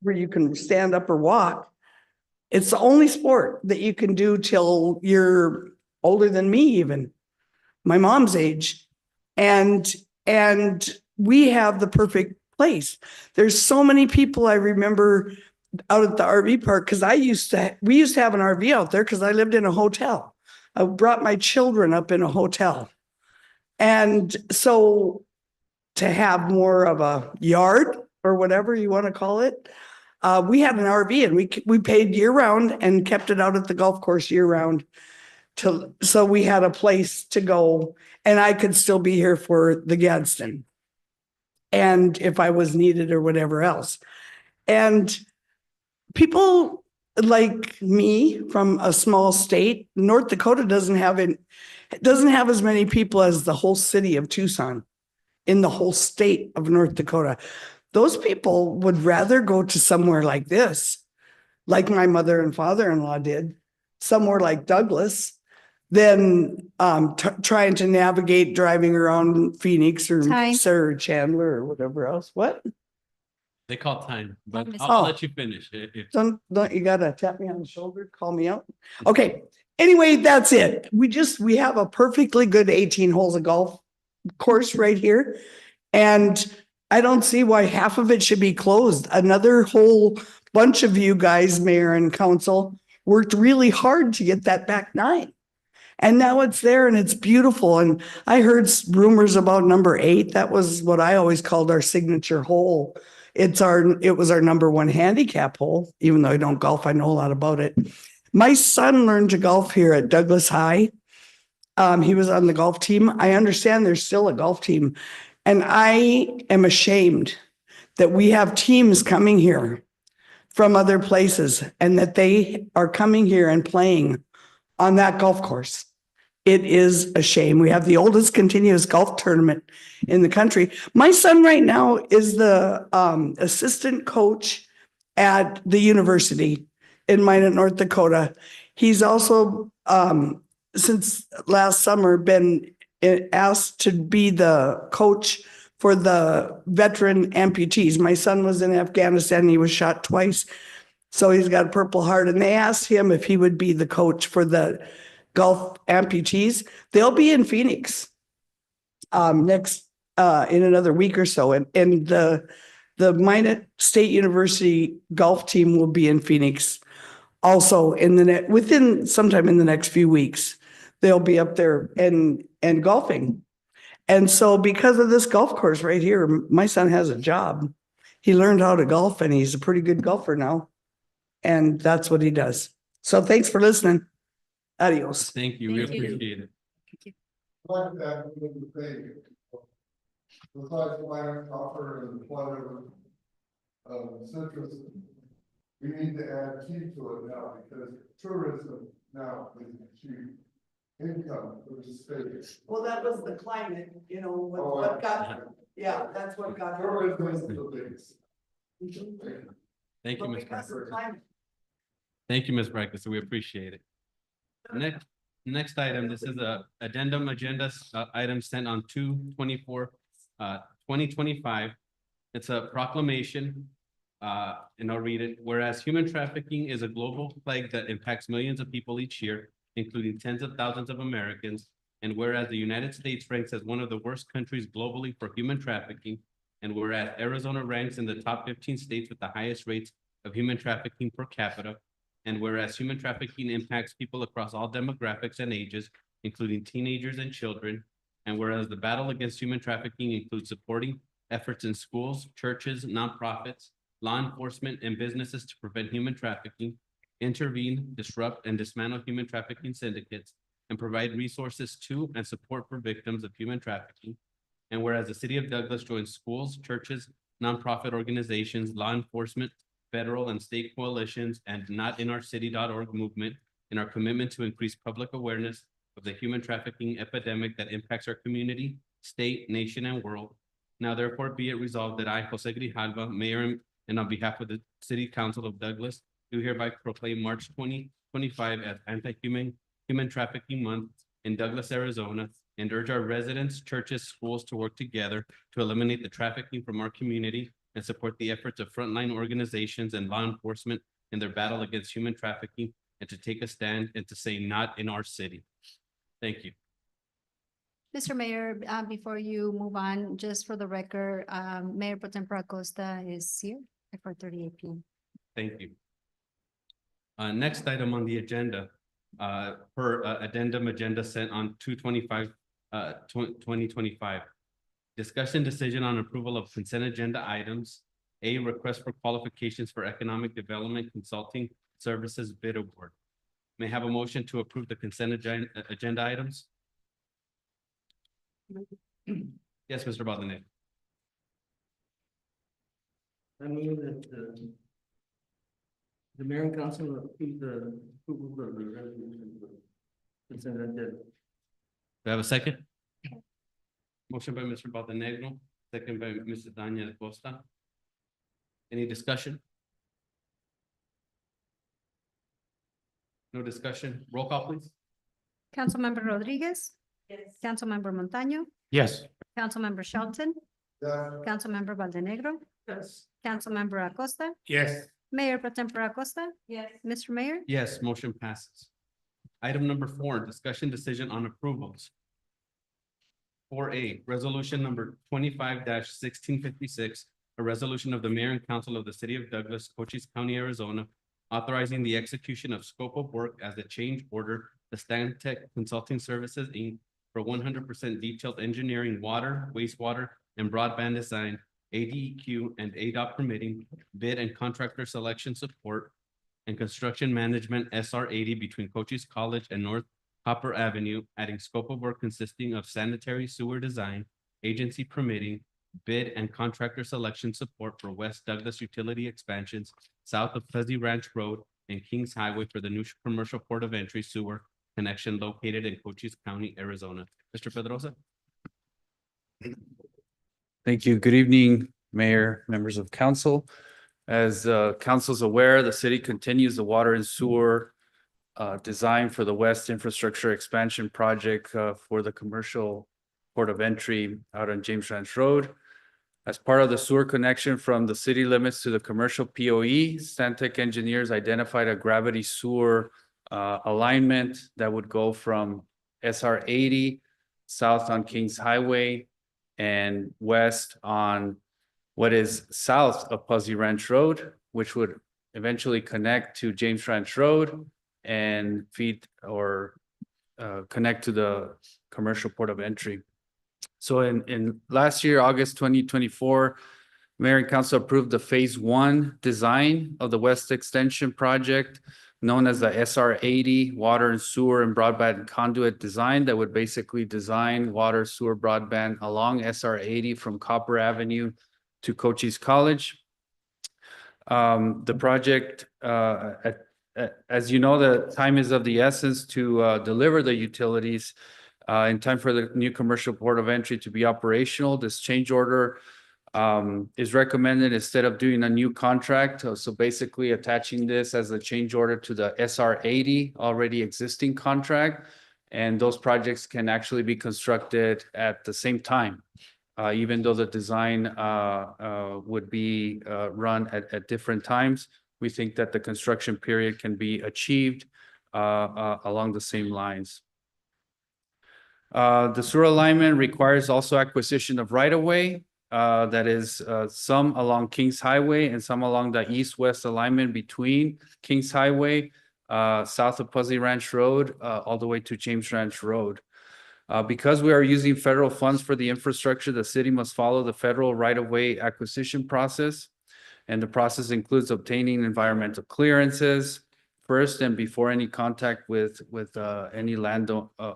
where you can stand up or walk. It's the only sport that you can do till you're older than me, even my mom's age. And we have the perfect place. There's so many people I remember out at the RV park because we used to have an RV out there because I lived in a hotel. I brought my children up in a hotel. And so to have more of a yard or whatever you want to call it, we had an RV and we paid year round and kept it out at the golf course year round. So we had a place to go, and I could still be here for the Gadsden, and if I was needed or whatever else. And people like me from a small state, North Dakota doesn't have as many people as the whole city of Tucson in the whole state of North Dakota. Those people would rather go to somewhere like this, like my mother and father-in-law did, somewhere like Douglas, than trying to navigate driving around Phoenix or Sarah Chandler or whatever else. What? They call time, but I'll let you finish. Don't you gotta tap me on the shoulder, call me out? Okay. Anyway, that's it. We have a perfectly good 18 holes of golf course right here. And I don't see why half of it should be closed. Another whole bunch of you guys, mayor and council, worked really hard to get that back 9. And now it's there and it's beautiful. And I heard rumors about number 8. That was what I always called our signature hole. It was our number 1 handicap hole, even though I don't golf, I know a lot about it. My son learned to golf here at Douglas High. He was on the golf team. I understand there's still a golf team. And I am ashamed that we have teams coming here from other places and that they are coming here and playing on that golf course. It is a shame. We have the oldest continuous golf tournament in the country. My son right now is the assistant coach at the university in Minot, North Dakota. He's also, since last summer, been asked to be the coach for the veteran amputees. My son was in Afghanistan. He was shot twice. So he's got a Purple Heart. And they asked him if he would be the coach for the golf amputees. They'll be in Phoenix next in another week or so. And the Minot State University golf team will be in Phoenix also within sometime in the next few weeks. They'll be up there and golfing. And so because of this golf course right here, my son has a job. He learned how to golf and he's a pretty good golfer now. And that's what he does. So thanks for listening. Adios. Thank you. We appreciate it. Besides plant, copper, and whatever citrus, we need to add key to it now because tourism now is cheap income for the state. Well, that was the climate, what got, that's what got. Tourism is the biggest. Thank you, Ms. Brackett. Thank you, Ms. Brackett. So we appreciate it. Next item, this is a addendum agenda item sent on 2/24/2025. It's a proclamation, and I'll read it. Whereas human trafficking is a global plague that impacts millions of people each year, including tens of thousands of Americans, and whereas the United States ranks as one of the worst countries globally for human trafficking, and whereas Arizona ranks in the top 15 states with the highest rates of human trafficking per capita, and whereas human trafficking impacts people across all demographics and ages, including teenagers and children, and whereas the battle against human trafficking includes supporting efforts in schools, churches, nonprofits, law enforcement, and businesses to prevent human trafficking, intervene, disrupt, and dismantle human trafficking syndicates, and provide resources to and support for victims of human trafficking. And whereas the city of Douglas joins schools, churches, nonprofit organizations, law enforcement, federal and state coalitions, and notinOurCity.org movement in our commitment to increase public awareness of the human trafficking epidemic that impacts our community, state, nation, and world. Now therefore be it resolved that I, Jose Grijalva, Mayor, and on behalf of the City Council of Douglas, do hereby proclaim March 2025 as Human Trafficking Month in Douglas, Arizona, and urge our residents, churches, schools to work together to eliminate the trafficking from our community and support the efforts of frontline organizations and law enforcement in their battle against human trafficking, and to take a stand and to say not in our city. Thank you. Mr. Mayor, before you move on, just for the record, Mayor Pro Tempore Acosta is here at 4:38 p.m. Thank you. Next item on the agenda, per addendum agenda sent on 2025. Discussion decision on approval of consent agenda items. A, request for qualifications for economic development consulting services bid award. May I have a motion to approve the consent agenda items? Yes, Mr. Baldenetti. I move that the mayor and council approve the approval of the resolution. Consent agenda. Do I have a second? Motion by Mr. Baldenegro, second by Mrs. Daniela Costa. Any discussion? No discussion. Roll call, please. Councilmember Rodriguez? Yes. Councilmember Montaño? Yes. Councilmember Shelton? Yeah, Councilmember Baldenegro? Yes. Councilmember Acosta? Yes. Mayor Pro Tempore Acosta? Yes. Mr. Mayor? Yes, motion passes. Item number 4, discussion decision on approvals. 4A, resolution number 25-1656, a resolution of the mayor and council of the city of Douglas, Cochise County, Arizona, authorizing the execution of scope of work as a change order to Stantec Consulting Services, Inc. for 100% detailed engineering, water, wastewater, and broadband design, ADEQ and ADOT permitting, bid and contractor selection support, and construction management SR 80 between Cochise College and North Copper Avenue, adding scope of work consisting of sanitary sewer design, agency permitting, bid and contractor selection support for West Douglas utility expansions south of Fuzzy Ranch Road and Kings Highway for the new commercial port of entry sewer connection located in Cochise County, Arizona. Mr. Pedrosa? Thank you. Good evening, Mayor, members of council. As council's aware, the city continues the water and sewer design for the West Infrastructure Expansion Project for the commercial port of entry out on James Ranch Road. As part of the sewer connection from the city limits to the commercial POE, Stantec engineers identified a gravity sewer alignment that would go from SR 80 south on Kings Highway and west on what is south of Fuzzy Ranch Road, which would eventually connect to James Ranch Road and feed or connect to the commercial port of entry. So in last year, August 2024, Mayor and Council approved the phase 1 design of the West Extension project, known as the SR 80 water and sewer and broadband conduit design that would basically design water, sewer, broadband along SR 80 from Copper Avenue to Cochise College. The project, as you know, the time is of the essence to deliver the utilities in time for the new commercial port of entry to be operational. This change order is recommended instead of doing a new contract. So basically attaching this as a change order to the SR 80 already existing contract. And those projects can actually be constructed at the same time, even though the design would be run at different times. We think that the construction period can be achieved along the same lines. The sewer alignment requires also acquisition of right-of-way. That is some along Kings Highway and some along the east-west alignment between Kings Highway, south of Fuzzy Ranch Road, all the way to James Ranch Road. Because we are using federal funds for the infrastructure, the city must follow the federal right-of-way acquisition process. And the process includes obtaining environmental clearances first and before any contact with any land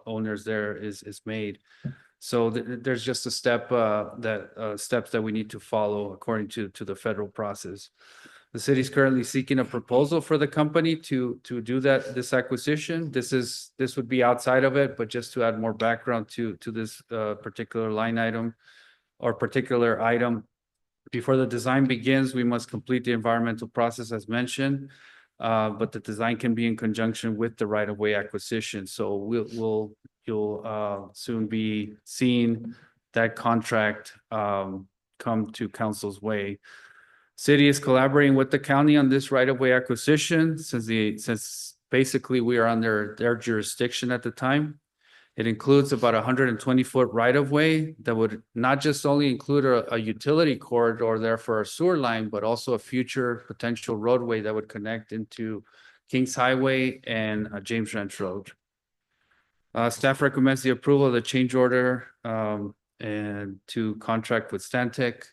owners there is made. So there's just a step steps that we need to follow according to the federal process. The city is currently seeking a proposal for the company to do this acquisition. This would be outside of it, but just to add more background to this particular line item or particular item. Before the design begins, we must complete the environmental process as mentioned, but the design can be in conjunction with the right-of-way acquisition. So you'll soon be seeing that contract come to council's way. City is collaborating with the county on this right-of-way acquisition since basically we are under their jurisdiction at the time. It includes about 120-foot right-of-way that would not just only include a utility corridor there for a sewer line, but also a future potential roadway that would connect into Kings Highway and James Ranch Road. Staff recommends the approval of the change order and to contract with Stantec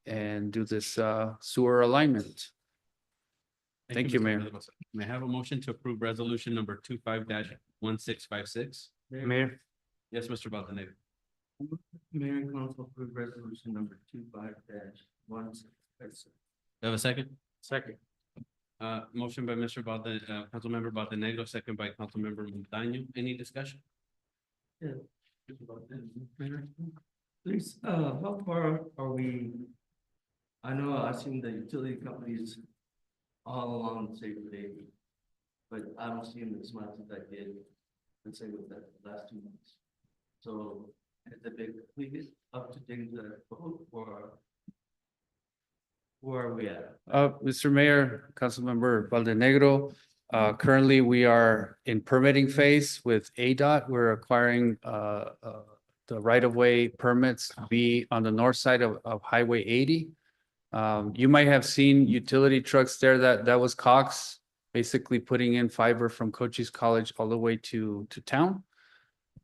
and do this sewer alignment. Thank you, Mr. Mayor. Mendoza. May I have a motion to approve resolution number 25-1656? Mayor. Yes, Mr. Valdenegro. Mayor and council approve resolution number 25-1656. You have a second? Second. Motion by Councilmember Valdenegro, second by Councilmember Montaño. Any discussion? Please, how far are we? I know I've seen the utility companies all along the same day, but I don't see them as much as I did, let's say with the last 2 months. So has it been completed up to date the vote or where are we at? Mr. Mayor, Councilmember Valdenegro, currently we are in permitting phase with ADOT. We're acquiring the right-of-way permits to be on the north side of Highway 80. You might have seen utility trucks there. That was Cox, basically putting in fiber from Cochise College all the way to town.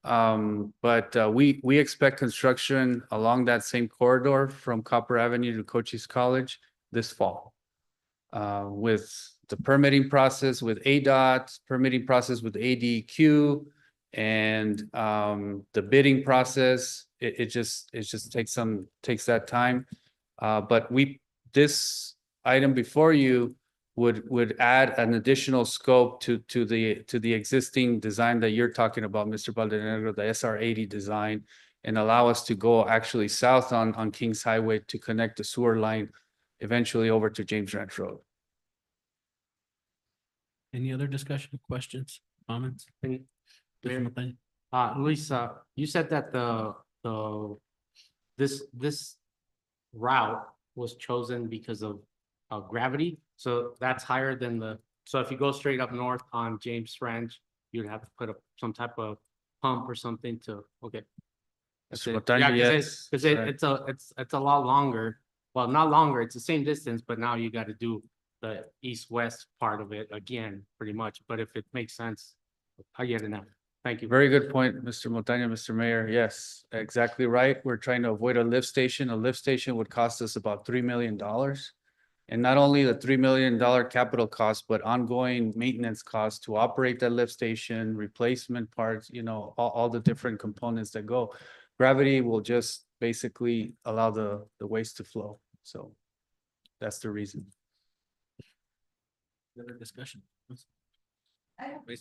But we expect construction along that same corridor from Copper Avenue to Cochise College this fall. With the permitting process with ADOT, permitting process with ADQ, and the bidding process, it just takes that time. But this item before you would add an additional scope to the existing design that you're talking about, Mr. Valdenegro, the SR 80 design, and allow us to go actually south on Kings Highway to connect the sewer line eventually over to James Ranch Road. Any other discussion, questions, comments? Mayor. Mr. Montaño? Luis, you said that this route was chosen because of gravity, so that's higher than so if you go straight up north on James Ranch, you'd have to put up some type of pump or something okay. That's Mr. it. Montaño, Yeah, yes. Cause it's a lot longer, well, not longer, it's the same distance, but now you gotta do the east-west part of it again, pretty much, but if it makes sense, I get it now. Thank you. Very good point, Mr. Montaño, Mr. Mayor. Yes, exactly right. We're trying to avoid a lift station. A lift station would cost us about $3 million. And not only the $3 million capital cost, but ongoing maintenance costs to operate that lift station, replacement parts, all the different components that go. Gravity will just basically allow the waste to flow. So that's the reason. Other discussion? I have a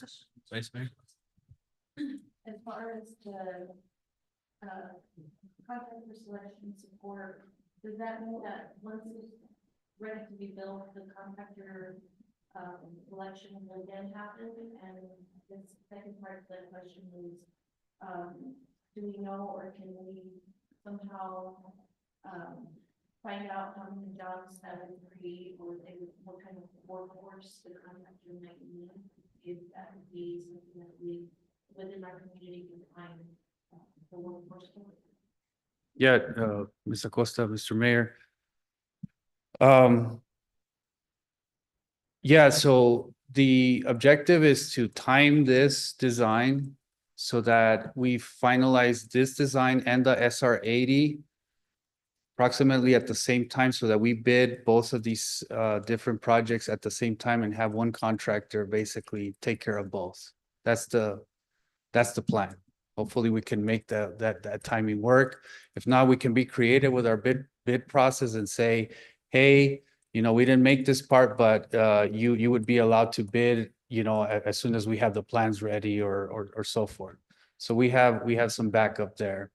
Vice Mayor? As far as the contractor selection support, does that mean that once it's ready to be built, the contractor selection will then happen? And the second part of the question is, do we know or can we somehow find out how many jobs have been created or what kind of workforce the contractor might need? If that would be something that we within our community can find the workforce for. Yeah, Ms. Acosta, Mr. Mayor. Yeah, so the objective is to time this design so that we finalize this design and the SR 80 approximately at the same time, so that we bid both of these different projects at the same time and have one contractor basically take care of both. That's the plan. Hopefully we can make that timing work. If not, we can be creative with our bid process and say, hey, we didn't make this part, but you would be allowed to bid, as soon as we have the plans ready or so forth. So we have some backup there.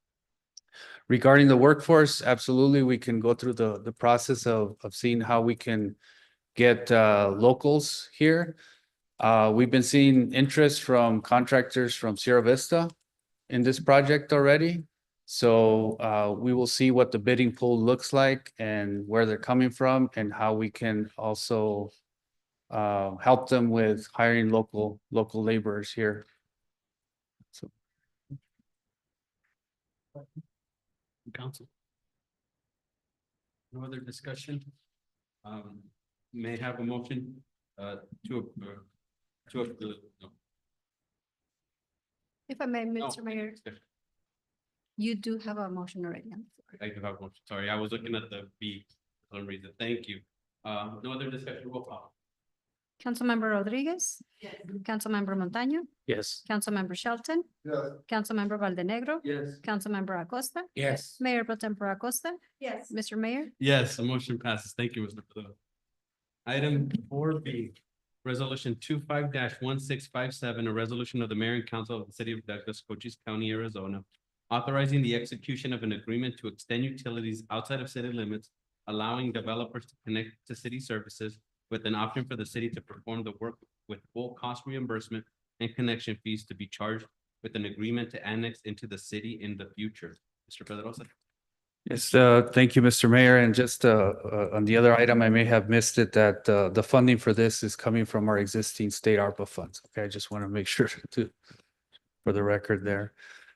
Regarding the workforce, absolutely, we can go through the process of seeing how we can get locals here. We've been seeing interest from contractors from Sierra Vista in this project already. So we will see what the bidding pool looks like and where they're coming from and how we can also help them with hiring local laborers here. So Council. No other discussion? May I have a motion to approve. No. If I may, Oh, Mr. Mayor, you do have a motion already on the floor. I do have one. Sorry, I was looking at the B for some reason. Thank you. No other discussion. Roll call. Councilmember Rodriguez, Yes. Councilmember Montaño, Yes. Councilmember Shelton, Yes, Councilmember Valdenegro, Yes. Councilmember Acosta, Yes. Mayor Pro Tempore Acosta, Yes. Mr. Mayor. Yes, the motion passes. Thank you, Mr. Padilla. Item 4B, Resolution 25-1657, a resolution of the mayor and council of the city of Douglas, Cochise County, Arizona, authorizing the execution of an agreement to extend utilities outside of city limits, allowing developers to connect to city services with an option for the city to perform the work with full cost reimbursement and connection fees to be charged with an agreement to annex into the city in the future. Mr. Pedrosa. yes, thank you, Mr. Mayor. And just on the other item, I may have missed it, that the funding for this is coming from our existing state ARPA funds. Okay, I just want to make sure to, for the record there.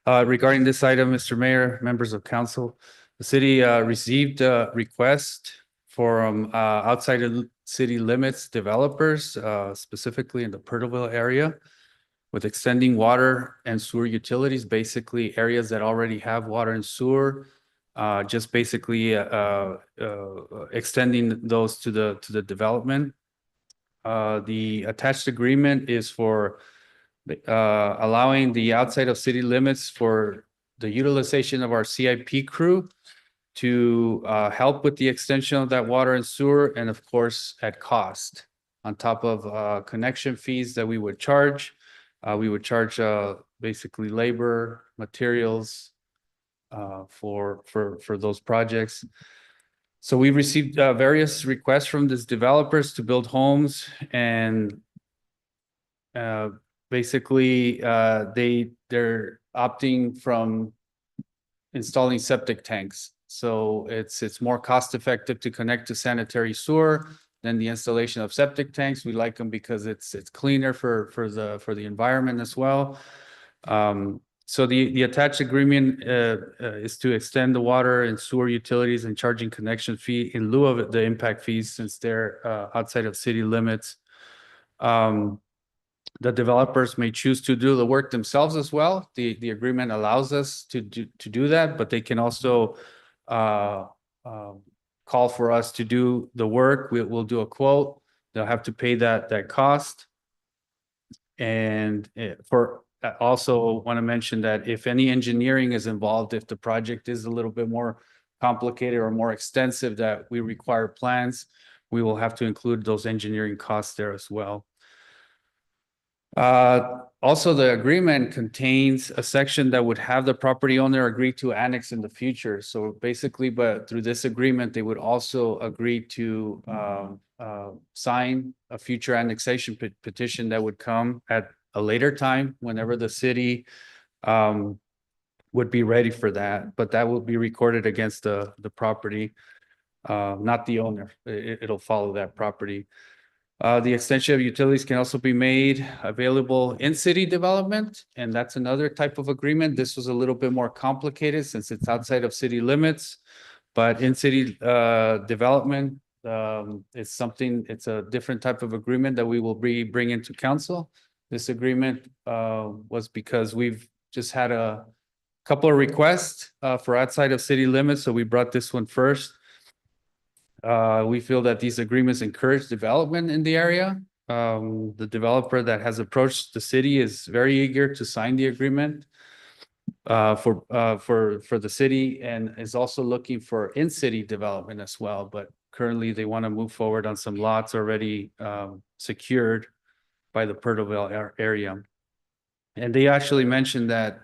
Regarding this item, Mr. Mayor, members of council, the city received a request from outside of city limits developers, specifically in the Purtleville area, with extending water and sewer utilities, basically areas that already have water and sewer, just basically extending those to the development. The attached agreement is for allowing the outside of city limits for the utilization of our CIP crew to help with the extension of that water and sewer, and of course, at cost. On top of connection fees that we would charge, basically labor, materials for those projects. So we received various requests from these developers to build homes, and basically they're opting from installing septic tanks. So it's more cost effective to connect to sanitary sewer than the installation of septic tanks. We like them because it's cleaner for the environment as well. So the attached agreement is to extend the water and sewer utilities and charging connection fee in lieu of the impact fees, since they're outside of city limits. The developers may choose to do the work themselves as well. The agreement allows us to do that, but they can also call for us to do the work. We'll do a quote. They'll have to pay that cost. And I also want to mention that if any engineering is involved, if the project is a little bit more complicated or more extensive, that we require plans, we will have to include those engineering costs there as well. Also, the agreement contains a section that would have the property owner agree to annex in the future. So basically, but through this agreement, they would also agree to sign a future annexation petition that would come at a later time, whenever the city would be ready for that. But that will be recorded against the property, not the owner. It'll follow that property. The extension of utilities can also be made available in city development, and that's another type of agreement. This was a little bit more complicated since it's outside of city limits, but in city development, it's a different type of agreement that we will be bringing to council. This agreement was because we've just had a couple of requests for outside of city limits, so we brought this one first. We feel that these agreements encourage development in the area. The developer that has approached the city is very eager to sign the agreement for the city, and is also looking for in-city development as well. But currently, they want to move forward on some lots already secured by the Purtleville area. And they actually mentioned that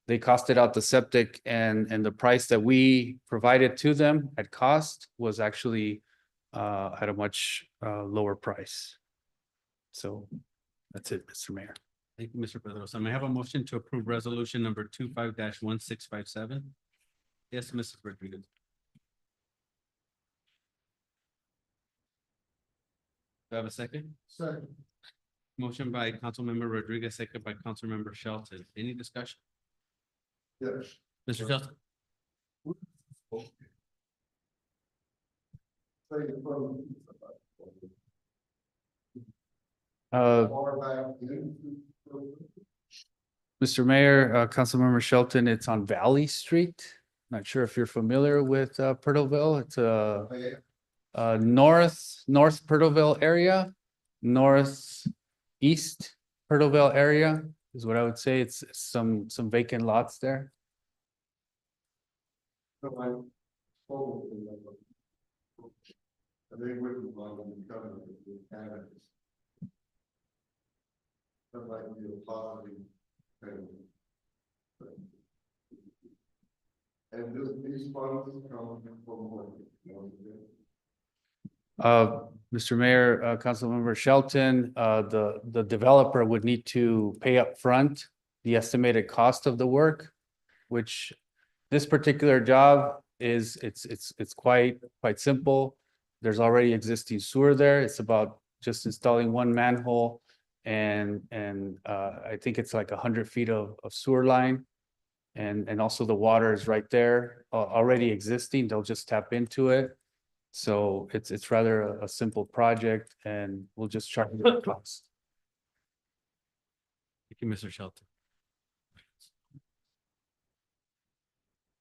they costed out the septic, and the price that we provided to them at cost was actually at a much lower price. So that's it, Mr. Mayor. Thank you, Mr. Pedrosa. May I have a motion to approve resolution number 25-1657? Yes, Mrs. Rodriguez. Do I have a second? Second. Motion by Councilmember Rodriguez, second by Councilmember Shelton. Any discussion? Yes. Mr. Shelton? Say from. Uh, Far back into. Mr. Mayor, Councilmember Shelton, it's on Valley Street. Not sure if you're familiar with Purtleville. It's north Purtleville area, northeast Purtleville area is what I would say. It's some vacant lots there. So I told them that. They wouldn't want to become the candidates. That might be a positive thing. And these funds come from what? Mr. Mayor, Councilmember Shelton, the developer would need to pay up front the estimated cost of the work, which this particular job is, it's quite simple. There's already existing sewer there. It's about just installing one manhole and I think it's like 100 feet of sewer line. And also the water is right there, already existing. They'll just tap into it. So it's rather a simple project and we'll just charge the cost. Thank you, Mr. Shelton.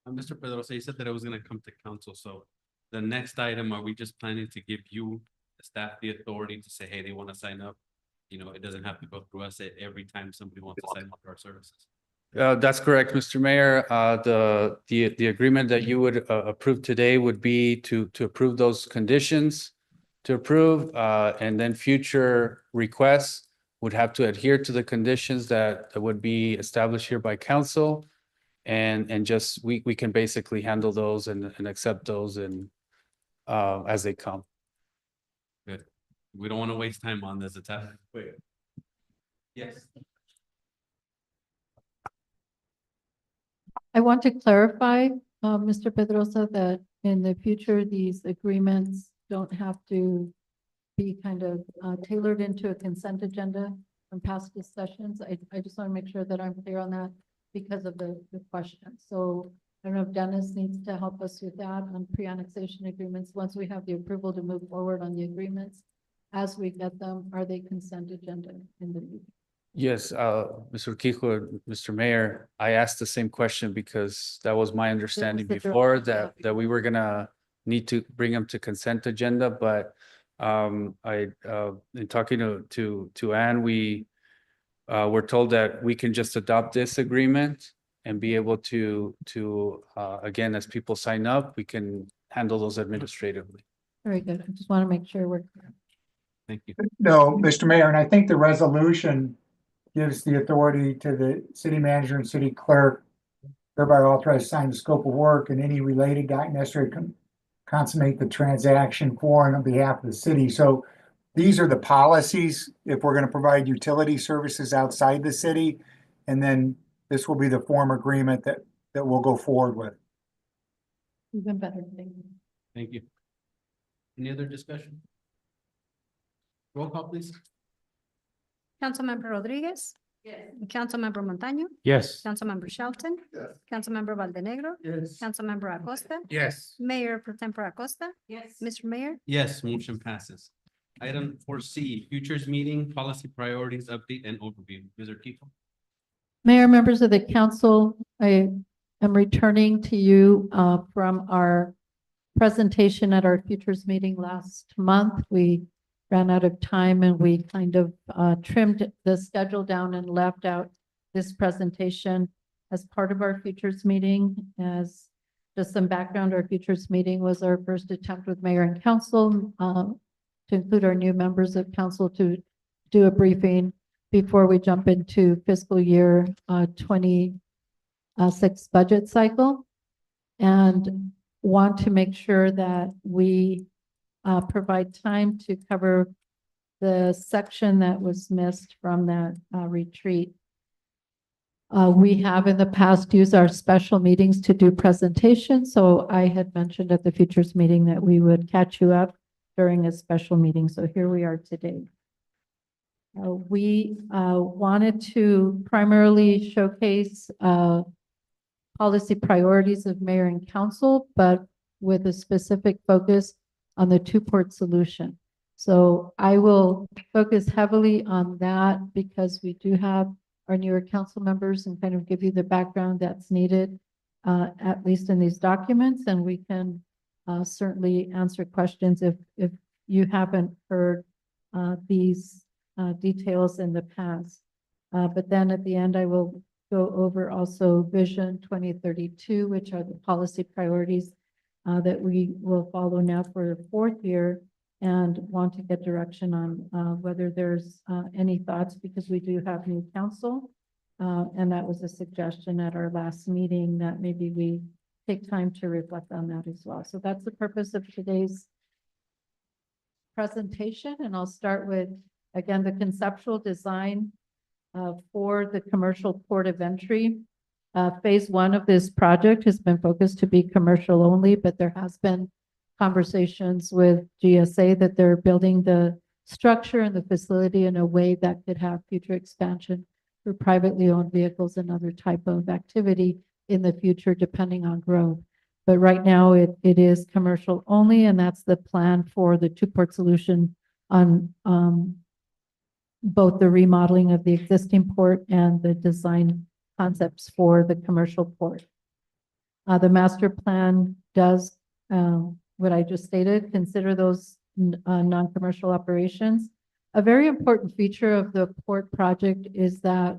Mr. Pedrosa, you said that it was gonna come to council, so the next item, are we just planning to give you, the staff, the authority to say, hey, they wanna sign up? You know, it doesn't have to go through us every time somebody wants to sign up for our services. That's correct, Mr. Mayor. The agreement that you would approve today would be to approve those conditions to approve, and then future requests would have to adhere to the conditions that would be established here by council. And just, we can basically handle those and accept those and as they come. Good. We don't wanna waste time on this. It's happening. Wait. Yes. I want to clarify, Mr. Pedrosa, that in the future, these agreements don't have to be kind of tailored into a consent agenda from past discussions. I just want to make sure that I'm clear on that because of the question. So I don't know if Dennis needs to help us with that on pre-annexation agreements. Once we have the approval to move forward on the agreements, as we get them, are they consent agenda in the future? Yes, Mr. Urquijo, Mr. Mayor, I asked the same question because that was my understanding the before direction. that we were gonna need to bring them to consent agenda, but in talking to Ann, we were told that we can just adopt this agreement and be able to again, as people sign up, we can handle those administratively. Very good. I just want to make sure we're clear. Thank you. No, Mr. Mayor, and I think the resolution gives the authority to the city manager and city clerk thereby authorized to sign the scope of work and any related document necessary to consummate the transaction for and on behalf of the city. So these are the policies if we're going to provide utility services outside the city. And then this will be the form agreement that we'll go forward with. Even better. Thank you. Thank you. Any other discussion? Roll call, please. Councilmember Rodriguez, Yes. Councilmember Montaño, Yes. Councilmember Shelton, Yes. Councilmember Valdenegro, Yes. Councilmember Acosta, Yes. Mayor Pro Tempore Acosta, Yes. Mr. Mayor. Yes, motion passes. Item 4C, futures meeting, policy priorities, update and overview. Mr. Kiko. Mayor, members of the council, I am returning to you from our presentation at our futures meeting last month. We ran out of time and we kind of trimmed the schedule down and left out this presentation as part of our futures meeting. As just some background, our futures meeting was our first attempt with mayor and council to include our new members of council to do a briefing before we jump into fiscal year 26 budget cycle, and want to make sure that we provide time to cover the section that was missed from that retreat. We have in the past used our special meetings to do presentations, so I had mentioned at the futures meeting that we would catch you up during a special meeting, so here we are today. We wanted to primarily showcase policy priorities of mayor and council, but with a specific focus on the two-port solution. So I will focus heavily on that because we do have our newer council members and kind of give you the background that's needed, at least in these documents, and we can certainly answer questions if you haven't heard these details in the past. But then at the end, I will go over also Vision 2032, which are the policy priorities that we will follow now for the fourth year, and want to get direction on whether there's any thoughts, because we do have new council. And that was a suggestion at our last meeting that maybe we take time to reflect on that as well. So that's the purpose of today's presentation. And I'll start with, again, the conceptual design for the commercial port of entry. Phase one of this project has been focused to be commercial only, but there has been conversations with GSA that they're building the structure and the facility in a way that could have future expansion for privately owned vehicles and other type of activity in the future, depending on growth. But right now it is commercial only, and that's the plan for the two-port solution on both the remodeling of the existing port and the design concepts for the commercial port. The master plan does what I just stated, consider those non-commercial operations. A very important feature of the port project is that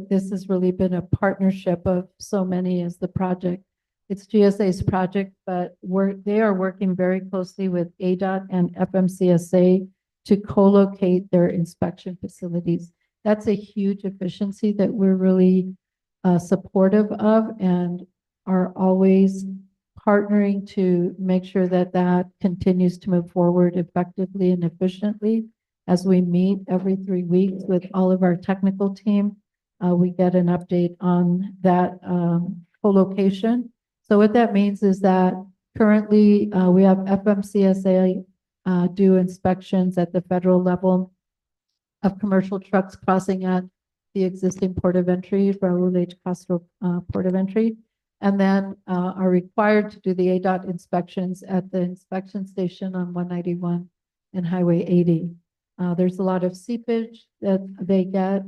this has really been a partnership of so many as the project. It's GSA's project, but they are working very closely with ADOT and FMCSA to co-locate their inspection facilities. That's a huge efficiency that we're really supportive of, and are always partnering to make sure that that continues to move forward effectively and efficiently. As we meet every 3 weeks with all of our technical team, we get an update on that co-location. So what that means is that currently we have FMCSA do inspections at the federal level of commercial trucks crossing at the existing port of entry, Raul H. Castro port of entry, and then are required to do the ADOT inspections at the inspection station on 191 and Highway 80. There's a lot of seepage that they get,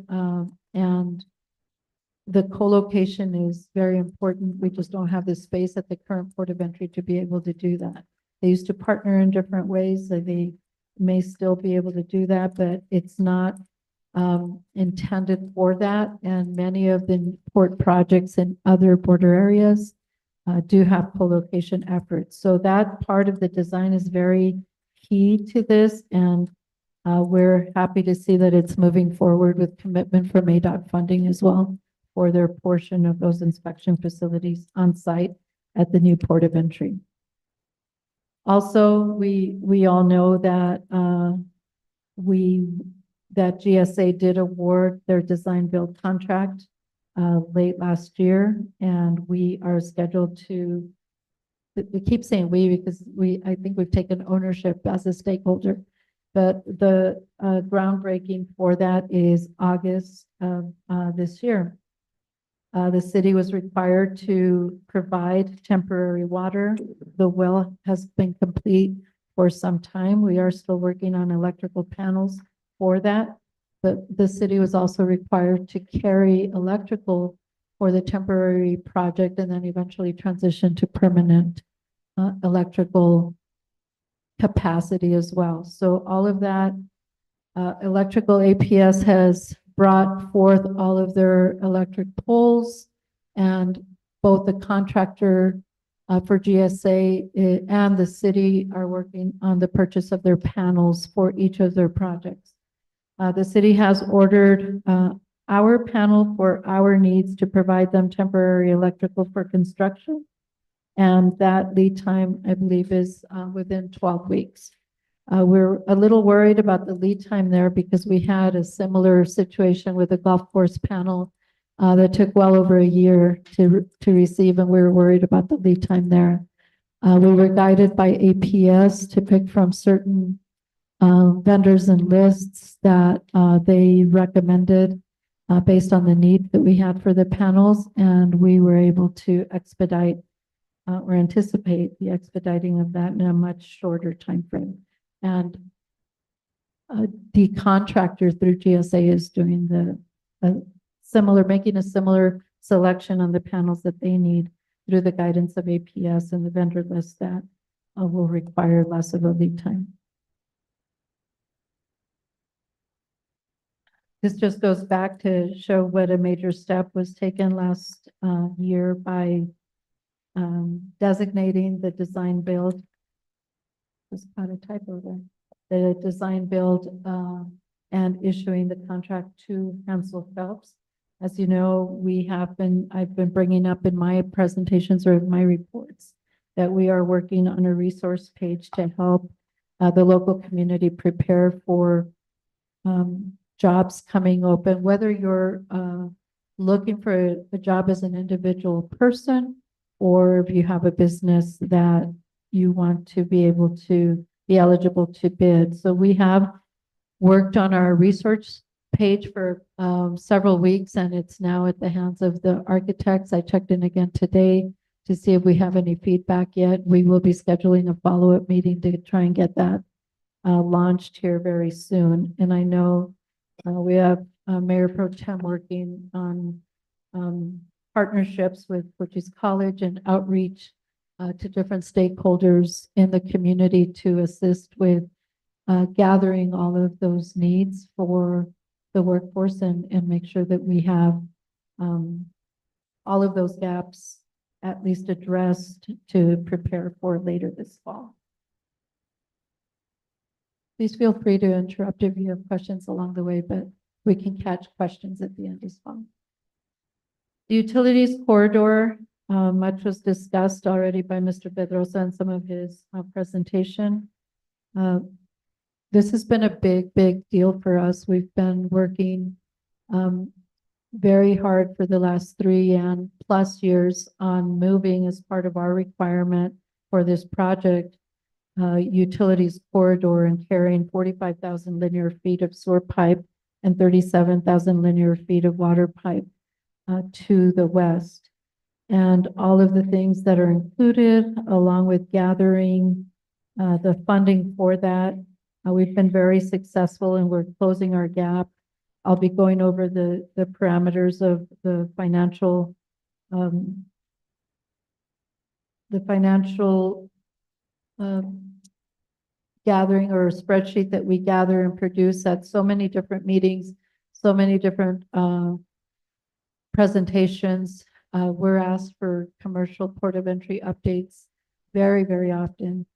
and the co-location is very important. We just don't have the space at the current port of entry to be able to do that. They used to partner in different ways. They may still be able to do that, but it's not intended for that. And many of the port projects in other border areas do have co-location efforts. So that part of the design is very key to this. And we're happy to see that it's moving forward with commitment from ADOT funding as well for their portion of those inspection facilities on site at the new port of entry. Also, we all know that that GSA did award their design build contract late last year, and we are scheduled to, we keep saying we because I think we've taken ownership as a stakeholder, but the groundbreaking for that is August of this year. The city was required to provide temporary water. The well has been complete for some time. We are still working on electrical panels for that, but the city was also required to carry electrical for the temporary project and then eventually transition to permanent electrical capacity as well. So all of that, electrical APS has brought forth all of their electric poles, and both the contractor for GSA and the city are working on the purchase of their panels for each of their projects. The city has ordered our panel for our needs to provide them temporary electrical for construction. And that lead time, I believe, is within 12 weeks. We're a little worried about the lead time there because we had a similar situation with a golf course panel that took well over a year to receive, and we were worried about the lead time there. We were guided by APS to pick from certain vendors and lists that they recommended based on the need that we had for the panels, and we were able to expedite or anticipate the expediting of that in a much shorter time frame. And the contractor through GSA is doing making a similar selection on the panels that they need through the guidance of APS and the vendor list that will require less of a lead time. This just goes back to show what a major step was taken last year by designating the design build. Just got a typo there. The design build and issuing the contract to Hansel Phelps. As you know, I've been bringing up in my presentations or my reports that we are working on a resource page to help the local community prepare for jobs coming open, whether you're looking for a job as an individual person, or if you have a business that you want to be able to be eligible to bid. So we have worked on our research page for several weeks, and it's now at the hands of the architects. I checked in again today to see if we have any feedback yet. We will be scheduling a follow-up meeting to try and get that launched here very soon. And I know we have Mayor Pro Tem working on partnerships with Cochise College and outreach to different stakeholders in the community to assist with gathering all of those needs for the workforce and make sure that we have all of those gaps at least addressed to prepare for later this fall. Please feel free to interrupt if you have questions along the way, but we can catch questions at the end as well. The utilities corridor, much was discussed already by Mr. Pedrosa in some of his presentation. This has been a big deal for us. We've been working very hard for the last 3+ years on moving as part of our requirement for this project, utilities corridor, and carrying 45,000 linear feet of sewer pipe and 37,000 linear feet of water pipe to the west. And all of the things that are included, along with gathering the funding for that. We've been very successful and we're closing our gap. I'll be going over the parameters of the financial gathering or spreadsheet that we gather and produce at so many different meetings, so many different presentations. We're asked for commercial port of entry updates very often.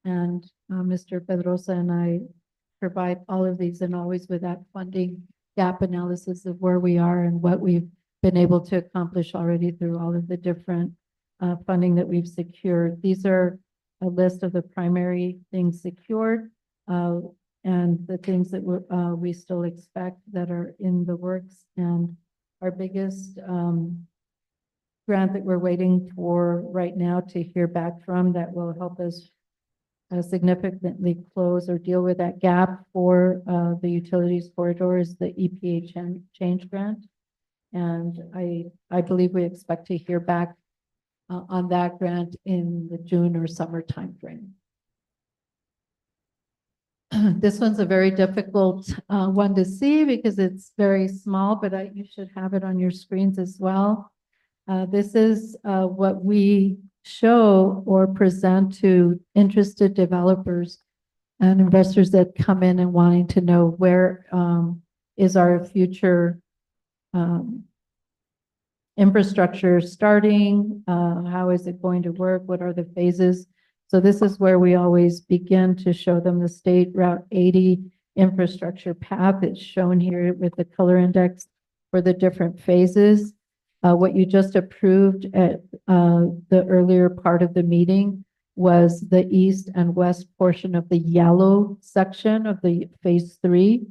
And Mr. Pedrosa and I provide all of these, and always with that funding gap analysis of where we are and what we've been able to accomplish already through all of the different funding that we've secured. These are a list of the primary things secured and the things that we still expect that are in the works. And our biggest grant that we're waiting for right now to hear back from that will help us significantly close or deal with that gap for the utilities corridor is the EPA change grant. And I believe we expect to hear back on that grant in the June or summer timeframe. This one's a very difficult one to see because it's very small, but you should have it on your screens as well. This is what we show or present to interested developers and investors that come in and wanting to know where is our future infrastructure starting, how is it going to work, what are the phases. So this is where we always begin to show them the State Route 80 infrastructure path. It's shown here with the color index for the different phases. What you just approved at the earlier part of the meeting was the east and west portion of the yellow section of the phase 3,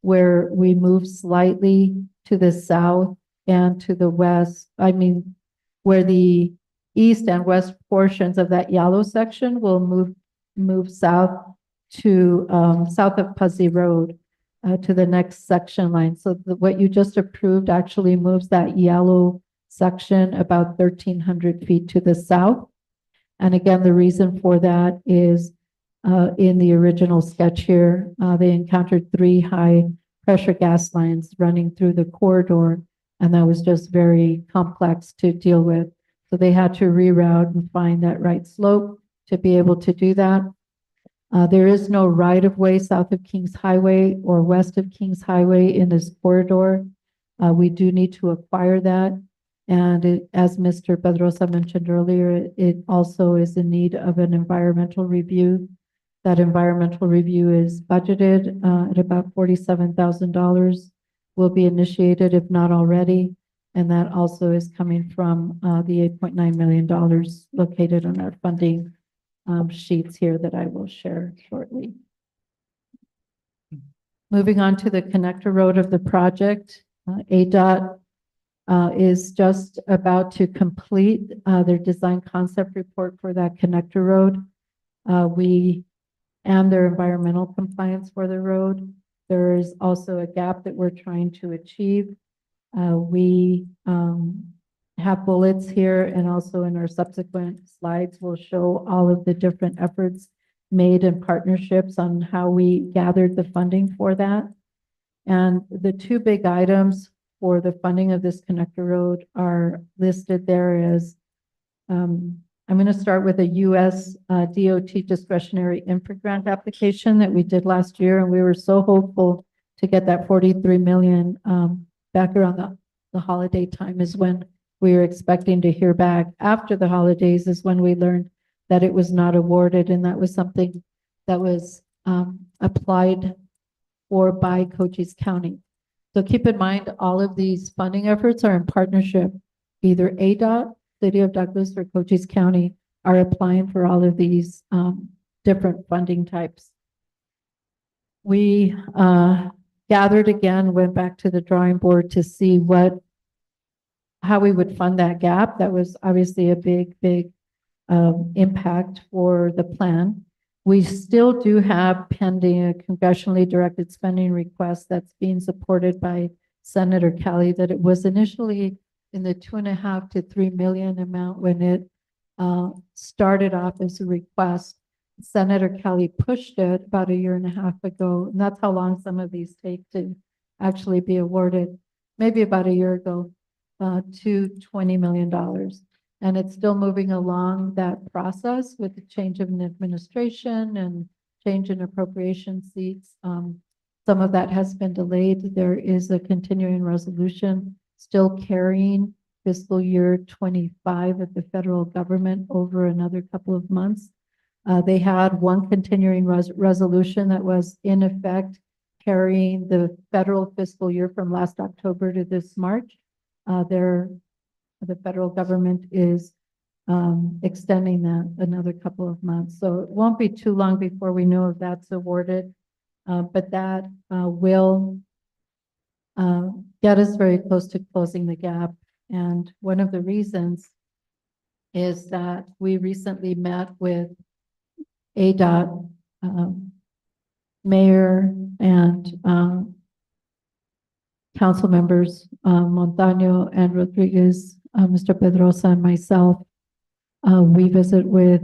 where we moved slightly to the south and to the west. I mean, where the east and west portions of that yellow section will move south to south of Puzzy Road to the next section line. So what you just approved actually moves that yellow section about 1,300 feet to the south. And again, the reason for that is in the original sketch here, they encountered 3 high pressure gas lines running through the corridor, and that was just very complex to deal with. So they had to reroute and find that right slope to be able to do that. There is no right-of-way south of Kings Highway or west of Kings Highway in this corridor. We do need to acquire that. And as Mr. Pedrosa mentioned earlier, it also is in need of an environmental review. That environmental review is budgeted at about $47,000, will be initiated if not already. And that also is coming from the $8.9 million located on our funding sheets here that I will share shortly. Moving on to the connector road of the project, ADOT is just about to complete their design concept report for that connector road. And their environmental compliance for the road. There is also a gap that we're trying to achieve. We have bullets here, and also in our subsequent slides, we'll show all of the different efforts made in partnerships on how we gathered the funding for that. And the 2 big items for the funding of this connector road are listed there as, I'm going to start with a US DOT discretionary infra grant application that we did last year, and we were so hopeful to get that 43 million back around the holiday time is when we were expecting to hear back. After the holidays is when we learned that it was not awarded, and that was something that was applied for by Cochise County. So keep in mind, all of these funding efforts are in partnership. Either ADOT, City of Douglas, or Cochise County are applying for all of these different funding types. We gathered again, went back to the drawing board to see how we would fund that gap. That was obviously a big impact for the plan. We still do have pending a congressionally directed spending request that's being supported by Senator Kelly, that it was initially in the 2.5 to 3 million amount when it started off as a request. Senator Kelly pushed it about 1.5 years ago, and that's how long some of these take to actually be awarded, maybe about 1 year ago, to $20 million. And it's still moving along that process with the change of an administration and change in appropriation seats. Some of that has been delayed. There is a continuing resolution still carrying fiscal year 25 of the federal government over another couple of months. They had one continuing resolution that was in effect carrying the federal fiscal year from last October to this March. The federal government is extending that another couple of months. So it won't be too long before we know if that's awarded, but that will get us very close to closing the gap. And one of the reasons is that we recently met with ADOT mayor and council members, Montaño and Rodriguez, Mr. Pedrosa and myself. We visit with,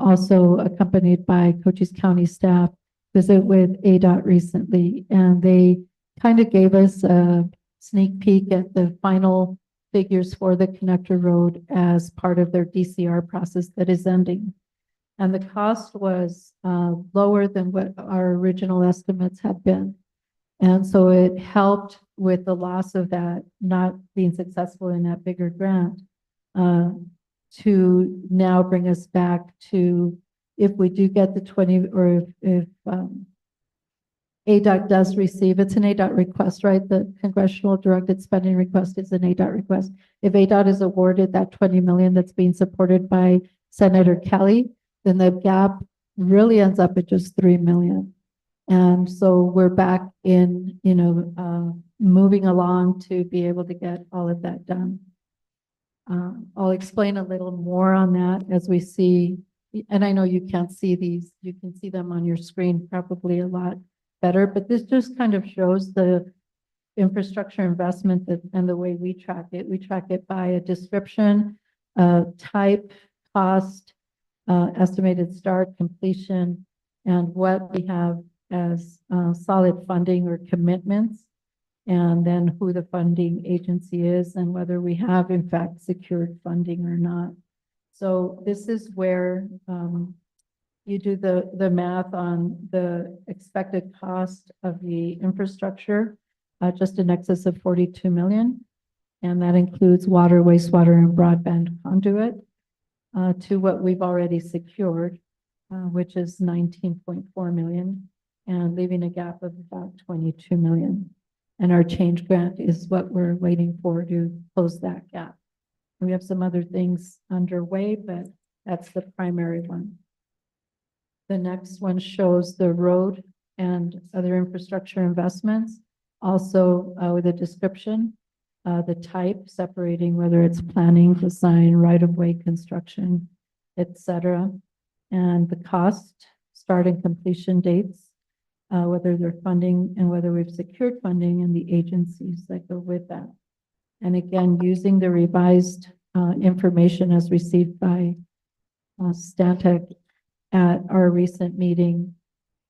also accompanied by Cochise County staff, visit with ADOT recently, and they kind of gave us a sneak peek at the final figures for the connector road as part of their DCR process that is ending. And the cost was lower than what our original estimates had been. And so it helped with the loss of that not being successful in that bigger grant to now bring us back to, if we do get the 20, or if ADOT does receive, it's an ADOT request, right? The congressional directed spending request is an ADOT request. If ADOT is awarded that 20 million that's being supported by Senator Kelly, then the gap really ends up at just 3 million. And so we're back in, moving along to be able to get all of that done. I'll explain a little more on that as we see, and I know you can't see these, you can see them on your screen probably a lot better, but this just kind of shows the infrastructure investment and the way we track it. We track it by a description, type, cost, estimated start, completion, and what we have as solid funding or commitments, and then who the funding agency is and whether we have in fact secured funding or not. So this is where you do the math on the expected cost of the infrastructure, just in excess of 42 million. And that includes water, wastewater, and broadband conduit to what we've already secured, which is 19.4 million, and leaving a gap of about 22 million. And our change grant is what we're waiting for to close that gap. We have some other things underway, but that's the primary one. The next one shows the road and other infrastructure investments, also with a description, the type separating whether it's planning, design, right-of-way construction, etc., and the cost, start and completion dates, whether they're funding and whether we've secured funding and the agencies that go with that. And again, using the revised information as received by Stantec at our recent meeting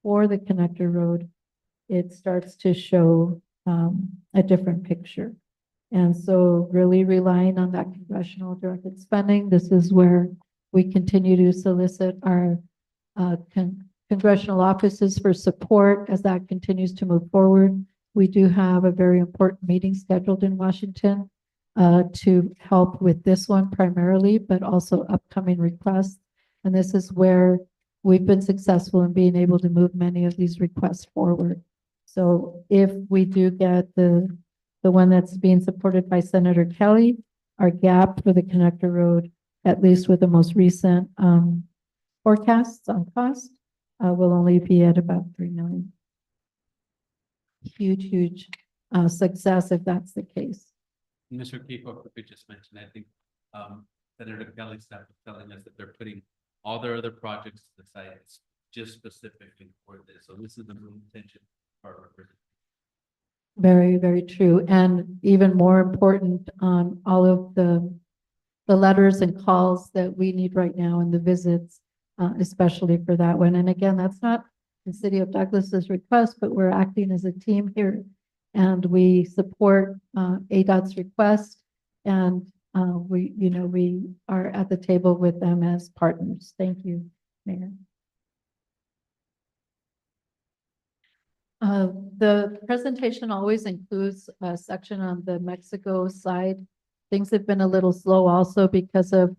for the connector road, it starts to show a different picture. And so really relying on that congressional directed spending, this is where we continue to solicit our congressional offices for support as that continues to move forward. We do have a very important meeting scheduled in Washington to help with this one primarily, but also upcoming requests. And this is where we've been successful in being able to move many of these requests forward. So if we do get the one that's being supported by Senator Kelly, our gap for the connector road, at least with the most recent forecasts on cost, will only be at about 3 million. Huge success if that's the case. Mr. Kiefer, we just mentioned, I think, Senator Kelly's staff was telling us that they're putting all their other projects to the side just specifically for this. So this is the real intention for our representation. Very true. And even more important on all of the letters and calls that we need right now and the visits, especially for that one. And again, that's not the City of Douglas's request, but we're acting as a team here and we support ADOT's request, and we are at the table with them as partners. Thank you, Mayor. The presentation always includes a section on the Mexico side. Things have been a little slow also because of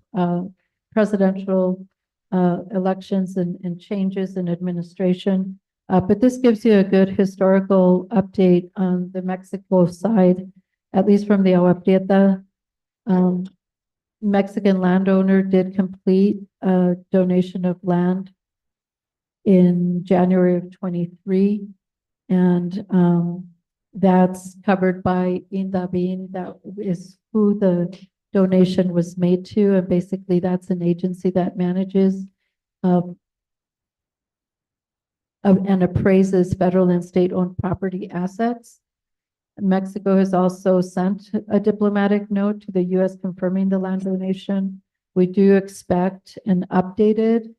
presidential elections and changes in administration. But this gives you a good historical update on the Mexico side, at least from the Agua Mexican landowner did complete a donation of land in January of 23. And that's covered by INDAVIN. That is who the donation was made to. And basically that's an agency that manages and appraises federal and state-owned property assets. Mexico has also sent a diplomatic note to the U.S. confirming the land donation. We do expect an updated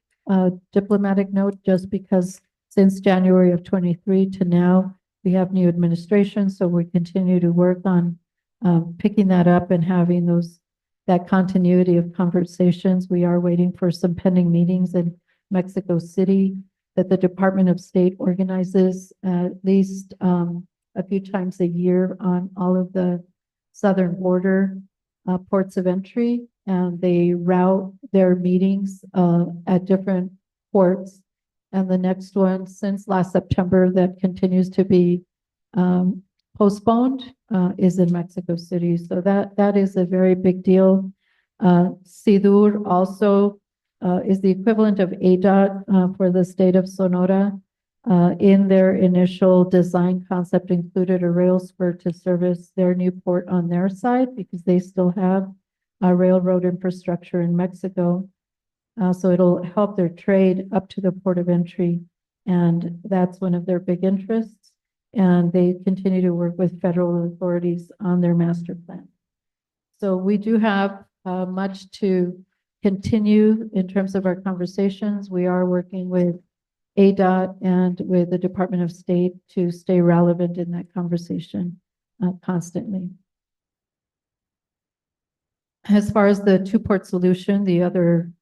diplomatic note just because since January of 23 to now, we have new administration. So we continue to work on picking that up and having that continuity of conversations. We are waiting for some pending meetings in Mexico City that the Department of State organizes at least a few times a year on all of the southern border ports of entry. And they route their meetings at different ports. And the next one since last September that continues to be postponed is in Mexico City. So that is a very big deal. SIDUR also is the equivalent of ADOT for the state of Sonora. In their initial design concept included a rail spur to service their new port on their side because they still have a railroad infrastructure in Mexico. So it'll help their trade up to the port of entry. And that's one of their big interests. And they continue to work with federal authorities on their master plan. So we do have much to continue in terms of our conversations. We are working with ADOT and with the Department of State to stay relevant in that conversation constantly. As far as the two-port solution, the other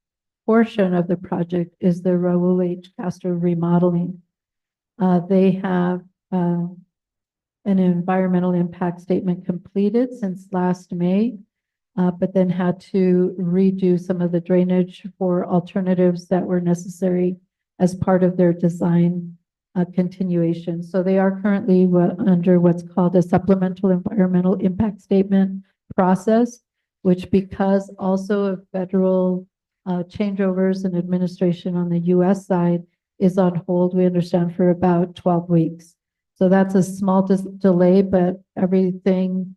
portion of the project is the Raul H. Castro remodeling. They have an environmental impact statement completed since last May, but then had to redo some of the drainage for alternatives that were necessary as part of their design continuation. So they are currently under what's called a supplemental environmental impact statement process, which because also of federal changeovers and administration on the US side is on hold, we understand, for about 12 weeks. So that's a small delay, but everything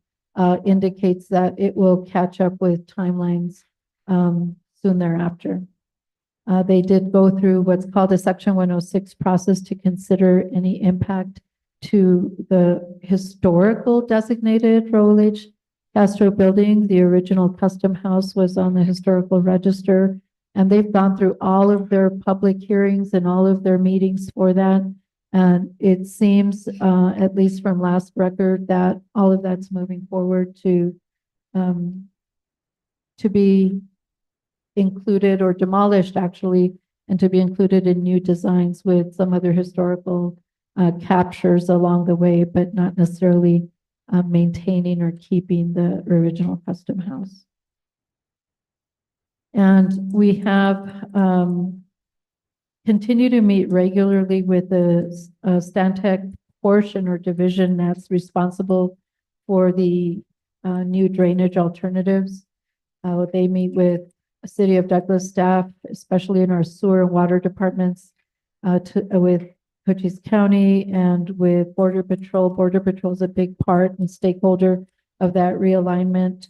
indicates that it will catch up with timelines soon thereafter. They did go through what's called a Section 106 process to consider any impact to the historical designated Raul H. Castro building. The original Custom House was on the historical register, and they've gone through all of their public hearings and all of their meetings for that. And it seems, at least from last record, that all of that's moving forward to be included or demolished actually, and to be included in new designs with some other historical captures along the way, but not necessarily maintaining or keeping the original Custom House. And we have continue to meet regularly with the Stantec portion or division that's responsible for the new drainage alternatives. They meet with City of Douglas staff, especially in our sewer and water departments, with Cochise County and with Border Patrol. Border Patrol is a big part and stakeholder of that realignment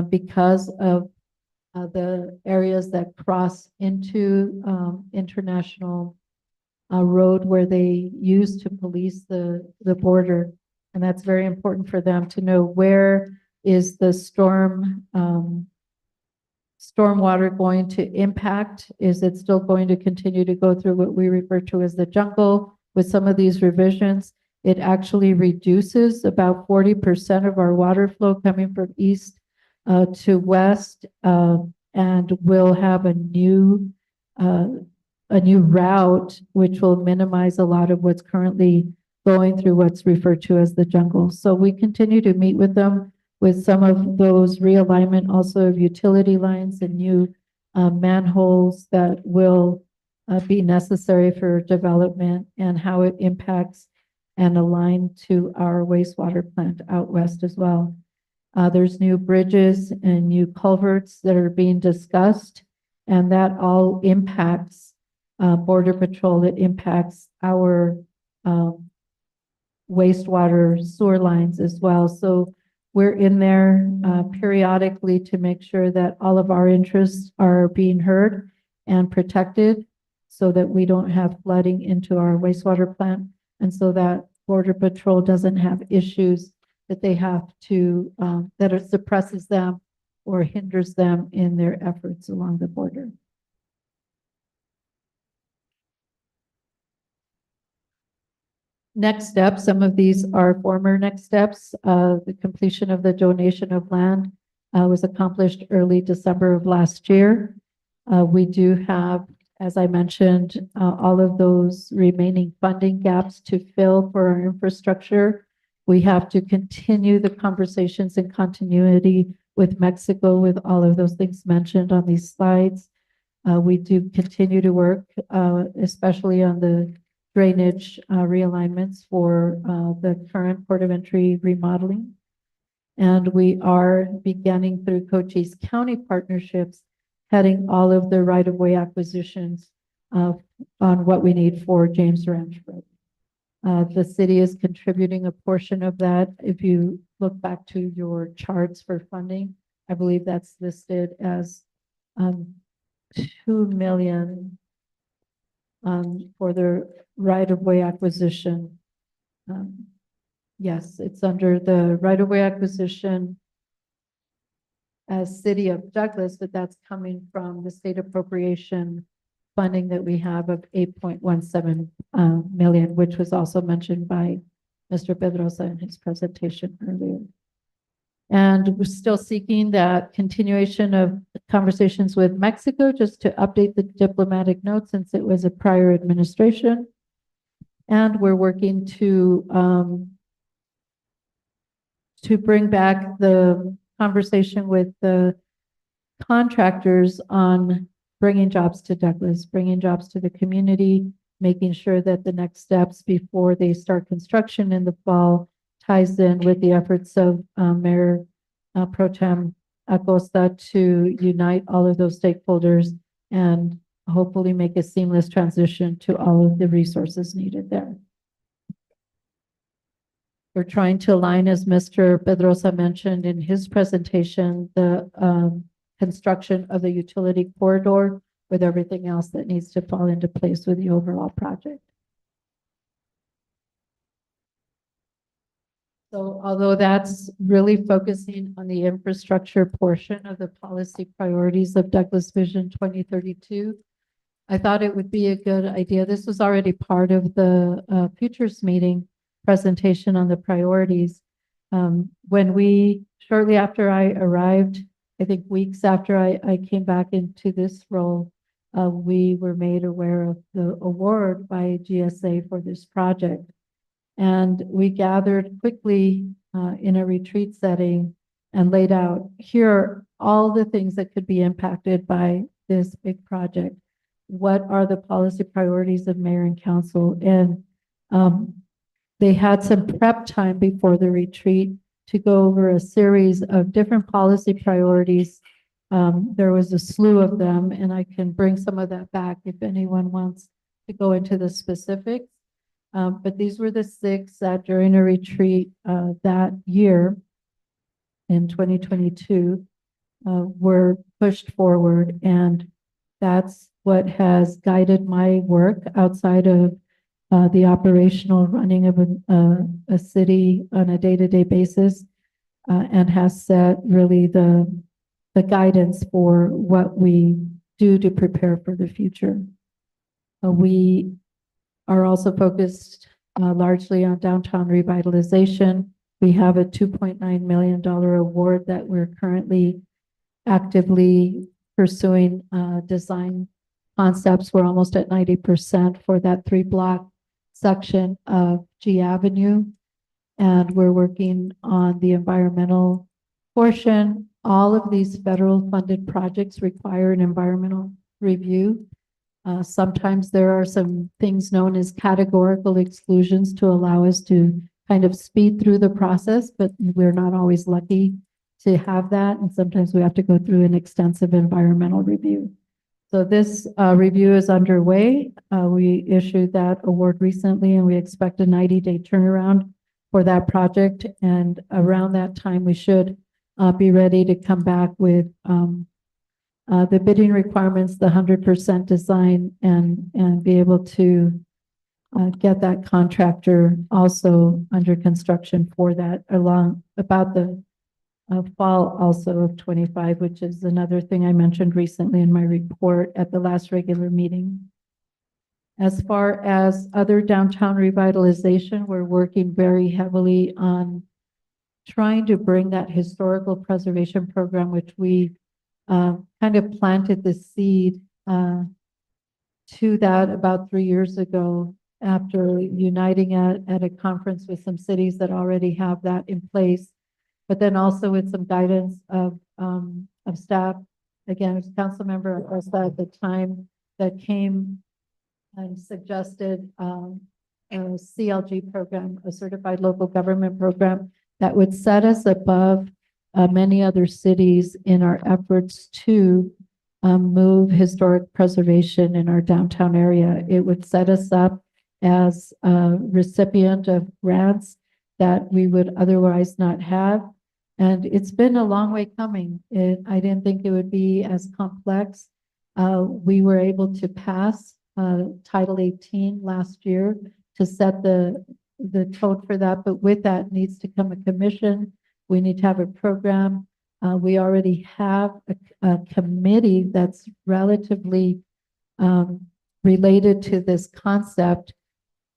because of the areas that cross into international road where they use to police the border. And that's very important for them to know where is the stormwater going to impact? Is it still going to continue to go through what we refer to as the jungle? With some of these revisions, it actually reduces about 40% of our water flow coming from east to west, and we'll have a new route which will minimize a lot of what's currently going through what's referred to as the jungle. So we continue to meet with them with some of those realignment also of utility lines and new manholes that will be necessary for development and how it impacts and align to our wastewater plant out west as well. There's new bridges and new culverts that are being discussed, and that all impacts Border Patrol. It impacts our wastewater sewer lines as well. So we're in there periodically to make sure that all of our interests are being heard and protected so that we don't have flooding into our wastewater plant, and so that Border Patrol doesn't have issues that they have to, that it suppresses them or hinders them in their efforts along the border. Next steps, some of these are former next steps. The completion of the donation of land was accomplished early December of last year. We do have, as I mentioned, all of those remaining funding gaps to fill for our infrastructure. We have to continue the conversations in continuity with Mexico with all of those things mentioned on these slides. We do continue to work, especially on the drainage realignments for the current port of entry remodeling. And we are beginning through Cochise County partnerships, heading all of the right-of-way acquisitions on what we need for James Ranch Road. The city is contributing a portion of that. If you look back to your charts for funding, I believe that's listed as 2 million for the right-of-way acquisition. Yes, it's under the right-of-way acquisition as City of Douglas, but that's coming from the state appropriation funding that we have of 8.17 million, which was also mentioned by Mr. Pedrosa in his presentation earlier. And we're still seeking that continuation of conversations with Mexico, just to update the diplomatic note since it was a prior administration. And we're working to bring back the conversation with the contractors on bringing jobs to Douglas, bringing jobs to the community, making sure that the next steps before they start construction in the fall ties in with the efforts of Mayor Pro Tem Acosta to unite all of those stakeholders and hopefully make a seamless transition to all of the resources needed there. We're trying to align, as Mr. Pedrosa mentioned in his presentation, the construction of the utility corridor with everything else that needs to fall into place with the overall project. So although that's really focusing on the infrastructure portion of the policy priorities of Douglas Vision 2032, I thought it would be a good idea. This was already part of the futures meeting presentation on the priorities. Shortly after I arrived, I think weeks after I came back into this role, we were made aware of the award by GSA for this project. And we gathered quickly in a retreat setting and laid out, here are all the things that could be impacted by this big project. What are the policy priorities of mayor and council? And they had some prep time before the retreat to go over a series of different policy priorities. There was a slew of them, and I can bring some of that back if anyone wants to go into the specifics. But these were the 6 that during a retreat that year in 2022 were pushed forward. And that's what has guided my work outside of the operational running of a city on a day-to-day basis, and has set really the guidance for what we do to prepare for the future. We are also focused largely on downtown revitalization. We have a $2.9 million award that we're currently actively pursuing design concepts. We're almost at 90% for that 3-block section of G Avenue. And we're working on the environmental portion. All of these federal funded projects require an environmental review. Sometimes there are some things known as categorical exclusions to allow us to kind of speed through the process, but we're not always lucky to have that. And sometimes we have to go through an extensive environmental review. So this review is underway. We issued that award recently, and we expect a 90-day turnaround for that project. And around that time, we should be ready to come back with the bidding requirements, the 100% design, and be able to get that contractor also under construction for that along about the fall also of 25, which is another thing I mentioned recently in my report at the last regular meeting. As far as other downtown revitalization, we're working very heavily on trying to bring that historical preservation program, which we kind of planted the seed to that about 3 years ago after uniting at a conference with some cities that already have that in place, but then also with some guidance of staff. Again, as council member Acosta at the time that came and suggested a CLG program, a certified local government program that would set us above many other cities in our efforts to move historic preservation in our downtown area. It would set us up as a recipient of grants that we would otherwise not have. And it's been a long way coming. I didn't think it would be as complex. We were able to pass Title 18 last year to set the tone for that, but with that needs to come a commission. We need to have a program. We already have a committee that's relatively related to this concept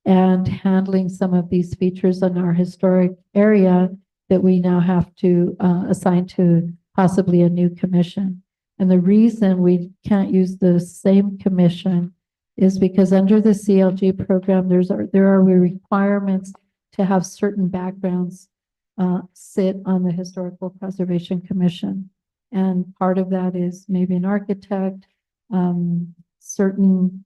and handling some of these features in our historic area that we now have to assign to possibly a new commission. And the reason we can't use the same commission is because under the CLG program, there are requirements to have certain backgrounds sit on the Historical Preservation Commission. And part of that is maybe an architect, certain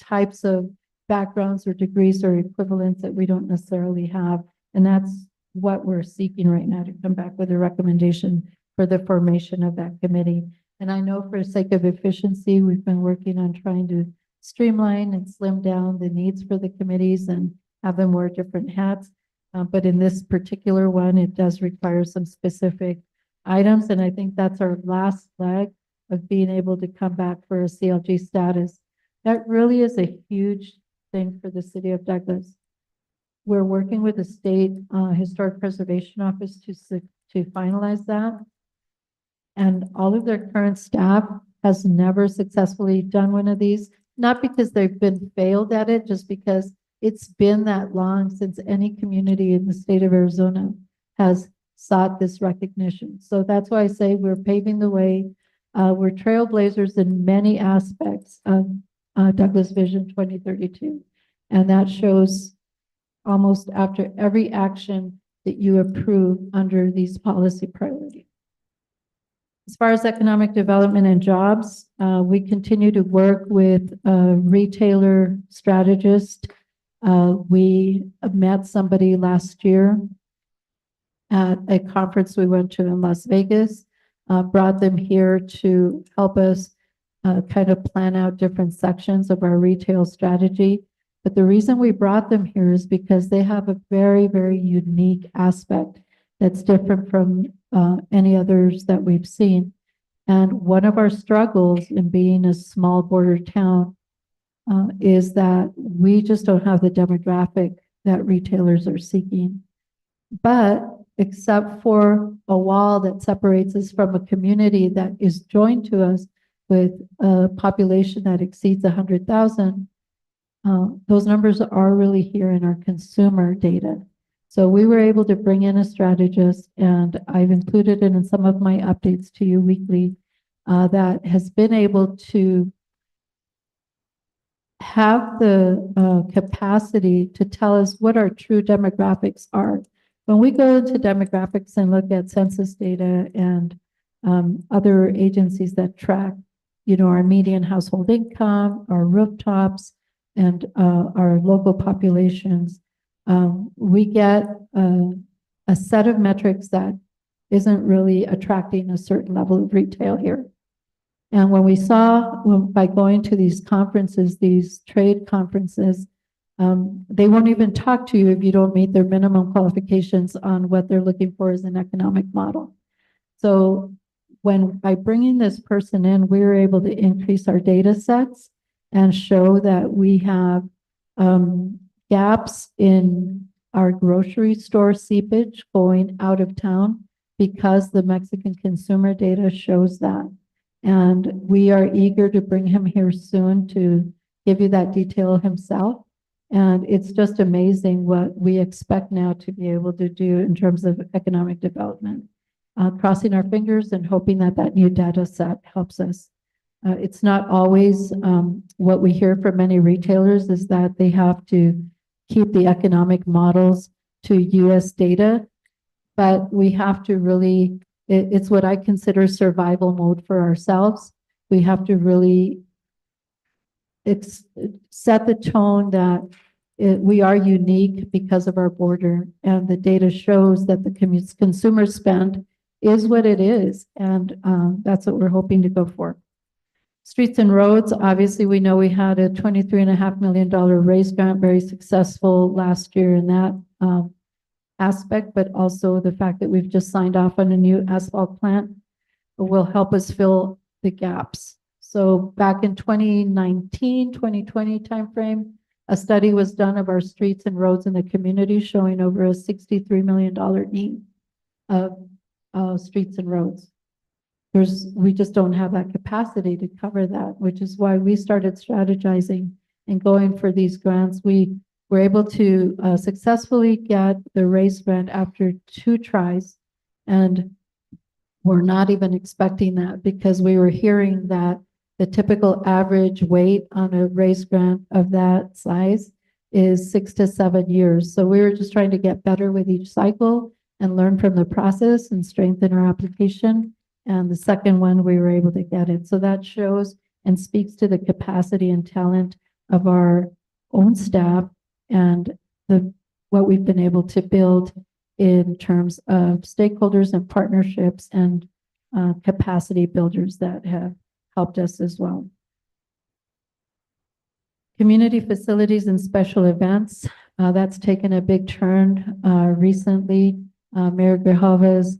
types of backgrounds or degrees or equivalents that we don't necessarily have. And that's what we're seeking right now, to come back with a recommendation for the formation of that committee. And I know for the sake of efficiency, we've been working on trying to streamline and slim down the needs for the committees and have them wear different hats. But in this particular one, it does require some specific items. And I think that's our last leg of being able to come back for a CLG status. That really is a huge thing for the city of Douglas. We're working with the state Historic Preservation Office to finalize that. And all of their current staff has never successfully done one of these, not because they've been failed at it, just because it's been that long since any community in the state of Arizona has sought this recognition. So that's why I say we're paving the way. We're trailblazers in many aspects of Douglas Vision 2032. And that shows almost after every action that you approve under these policy priorities. As far as economic development and jobs, we continue to work with a retailer strategist. We met somebody last year at a conference we went to in Las Vegas, brought them here to help us kind of plan out different sections of our retail strategy. But the reason we brought them here is because they have a very, very unique aspect that's different from any others that we've seen. And one of our struggles in being a small border town is that we just don't have the demographic that retailers are seeking. But except for a wall that separates us from a community that is joined to us with a population that exceeds 100,000, those numbers are really here in our consumer data. So we were able to bring in a strategist, and I've included it in some of my updates to you weekly, that has been able to have the capacity to tell us what our true demographics are. When we go into demographics and look at census data and other agencies that track, our median household income, our rooftops, and our local populations, we get a set of metrics that isn't really attracting a certain level of retail here. And when we saw, by going to these conferences, these trade conferences, they won't even talk to you if you don't meet their minimum qualifications on what they're looking for as an economic model. So by bringing this person in, we were able to increase our data sets and show that we have gaps in our grocery store seepage going out of town because the Mexican consumer data shows that. And we are eager to bring him here soon to give you that detail himself. And it's just amazing what we expect now to be able to do in terms of economic development. Crossing our fingers and hoping that that new data set helps us. It's not always what we hear from many retailers is that they have to keep the economic models to US data, but we have to really, it's what I consider survival mode for ourselves. We have to really set the tone that we are unique because of our border, and the data shows that the consumer spend is what it is, and that's what we're hoping to go for. Streets and roads, obviously, we know we had a $23.5 million raise grant, very successful last year in that aspect, but also the fact that we've just signed off on a new asphalt plant will help us fill the gaps. So back in 2019, 2020 timeframe, a study was done of our streets and roads in the community showing over a $63 million need of streets and roads. We just don't have that capacity to cover that, which is why we started strategizing and going for these grants. We were able to successfully get the raise grant after 2 tries, and we're not even expecting that because we were hearing that the typical average wait on a raise grant of that size is 6 to 7 years. So we were just trying to get better with each cycle and learn from the process and strengthen our application. And the second one, we were able to get it. So that shows and speaks to the capacity and talent of our own staff and what we've been able to build in terms of stakeholders and partnerships and capacity builders that have helped us as well. Community facilities and special events, that's taken a big turn recently. Mayor Grijalva's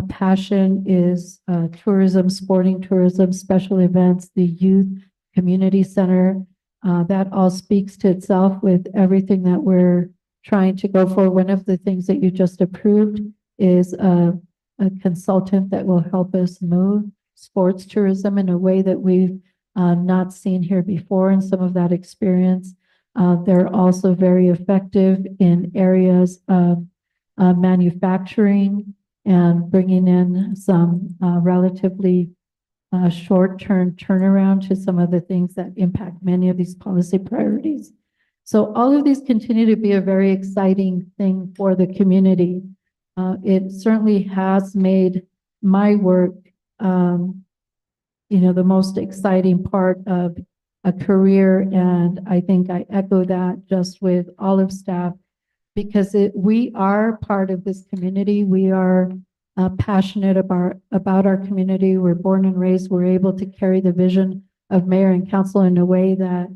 passion is tourism, sporting tourism, special events, the youth community center. That all speaks to itself with everything that we're trying to go for. One of the things that you just approved is a consultant that will help us move sports tourism in a way that we've not seen here before, and some of that experience. They're also very effective in areas of manufacturing and bringing in some relatively short-term turnaround to some of the things that impact many of these policy priorities. So all of these continue to be a very exciting thing for the community. It certainly has made my work, the most exciting part of a career. And I think I echo that just with all of staff, because we are part of this community. We are passionate about our community. We're born and raised. We're able to carry the vision of mayor and council in a way that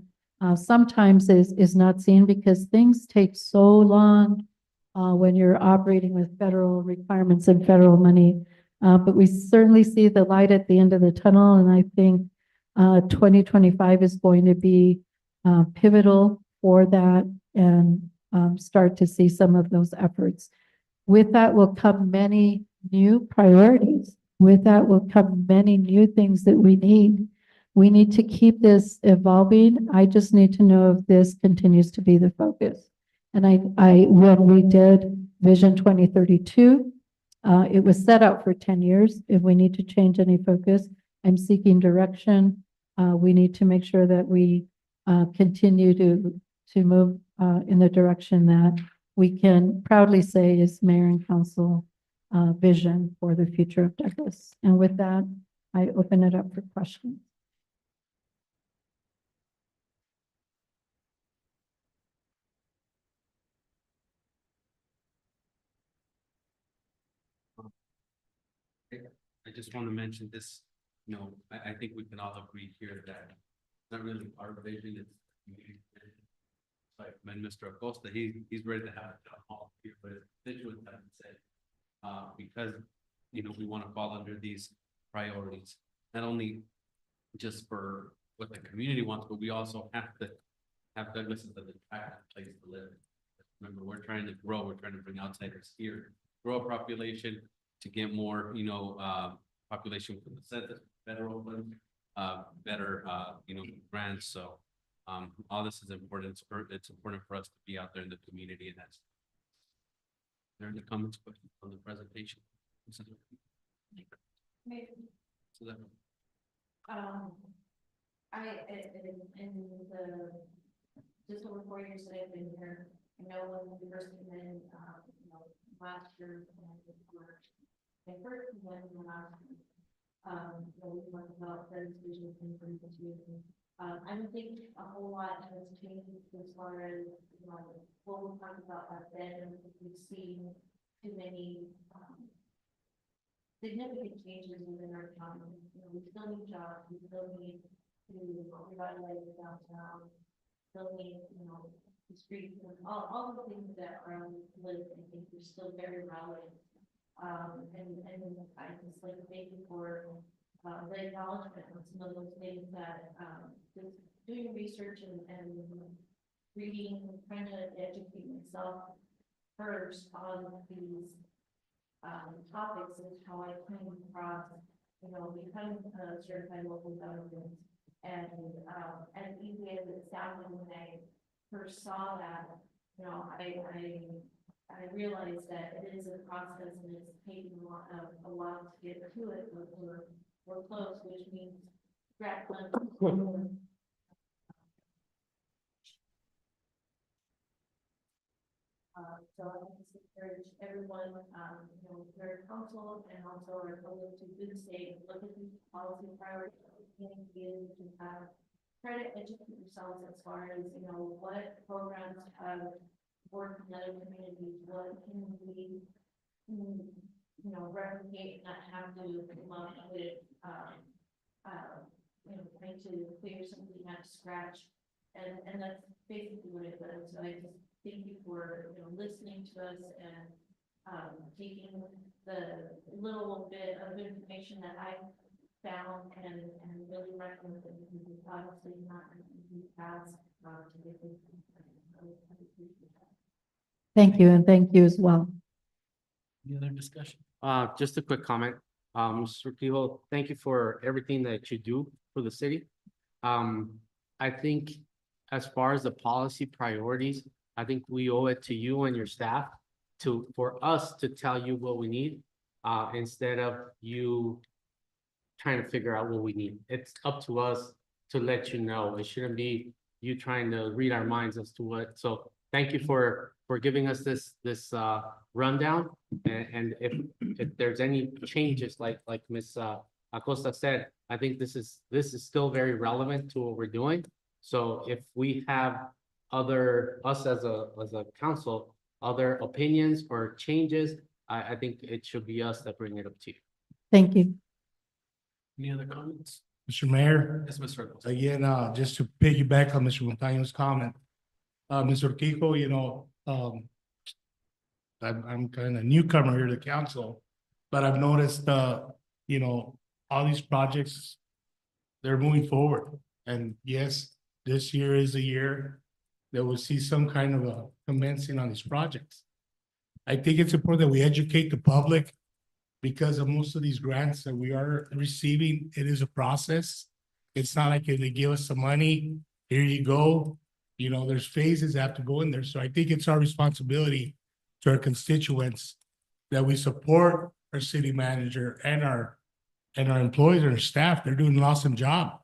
sometimes is not seen because things take so long when you're operating with federal requirements and federal money. But we certainly see the light at the end of the tunnel, and I think 2025 is going to be pivotal for that and start to see some of those efforts. With that will come many new priorities. With that will come many new things that we need. We need to keep this evolving. I just need to know if this continues to be the focus. And when we did Vision 2032, it was set out for 10 years. If we need to change any focus, I'm seeking direction. We need to make sure that we continue to move in the direction that we can proudly say is mayor and council vision for the future of Douglas. And with that, I open it up for questions. I just want to mention this, I think we can all agree here that it's not really our vision, it's community vision. Like when Mr. Acosta, he's ready to have a town hall here, but his constituents haven't said, because, we want to fall under these priorities, not only just for what the community wants, but we also have to have Douglas as an attractive place to live. Remember, we're trying to grow, we're trying to bring outsiders here, grow a population to get more, population from the census, federal funds, better, grants. So, all this is important. It's important for us to be out there in the community, and that's. There are the comments, questions on the presentation. So that. Just over 4 years that I've been here, I know when we first came in, last year, when we talked about those visions and communication. I don't think a whole lot has changed as far as, what we talked about back then. We've seen too many, significant changes within our economy. We still need jobs, we still need to revitalize the downtown, building, the streets and all the things that are lit, I think are still very relevant. And I just like to thank you for, the acknowledgement of some of those things that, just doing research and reading, trying to educate myself first on these, topics is how I came across, becoming a certified local government. As easy as it sounded when I first saw that, I realized that it is a process and it's taking a lot to get to it, but we're close, which means grant funding. So I want to encourage everyone, their council and also our public to do the same, look at these policy priorities, and begin to try to educate yourselves as far as, what programs have worked in other communities, what can we, replicate, not have to come up with, trying to clear something out of scratch. And that's basically what it does. So I just thank you for, listening to us and, taking the little bit of information that I found and really running with it, because it's honestly not an easy task, to get this. Thank you, and thank you as well. Any other discussion? Just a quick comment. Mr. Kehoe, thank you for everything that you do for the city. I think as far as the policy priorities, I think we owe it to you and your staff for us to tell you what we need, instead of you trying to figure out what we need. It's up to us to let you know. It shouldn't be you trying to read our minds as to what. So thank you for giving us this rundown. And if there's any changes, like Ms. Acosta said, I think this is still very relevant to what we're doing. So if we have us as a council, other opinions or changes, I think it should be us that bring it up to you. Thank you. Any other comments? Mr. Mayor, Yes, Mr. Rickles. again, just to piggyback on Mr. Montaño's comment, Mr. Urquijo, I'm kind of newcomer here to council, but I've noticed, all these projects, they're moving forward. And yes, this year is a year that we'll see some kind of a commencing on these projects. I think it's important that we educate the public, because of most of these grants that we are receiving, it is a process. It's not like if they give us some money, here you go. There's phases that have to go in there. So I think it's our responsibility to our constituents that we support our city manager and our employees and our staff. They're doing an awesome job.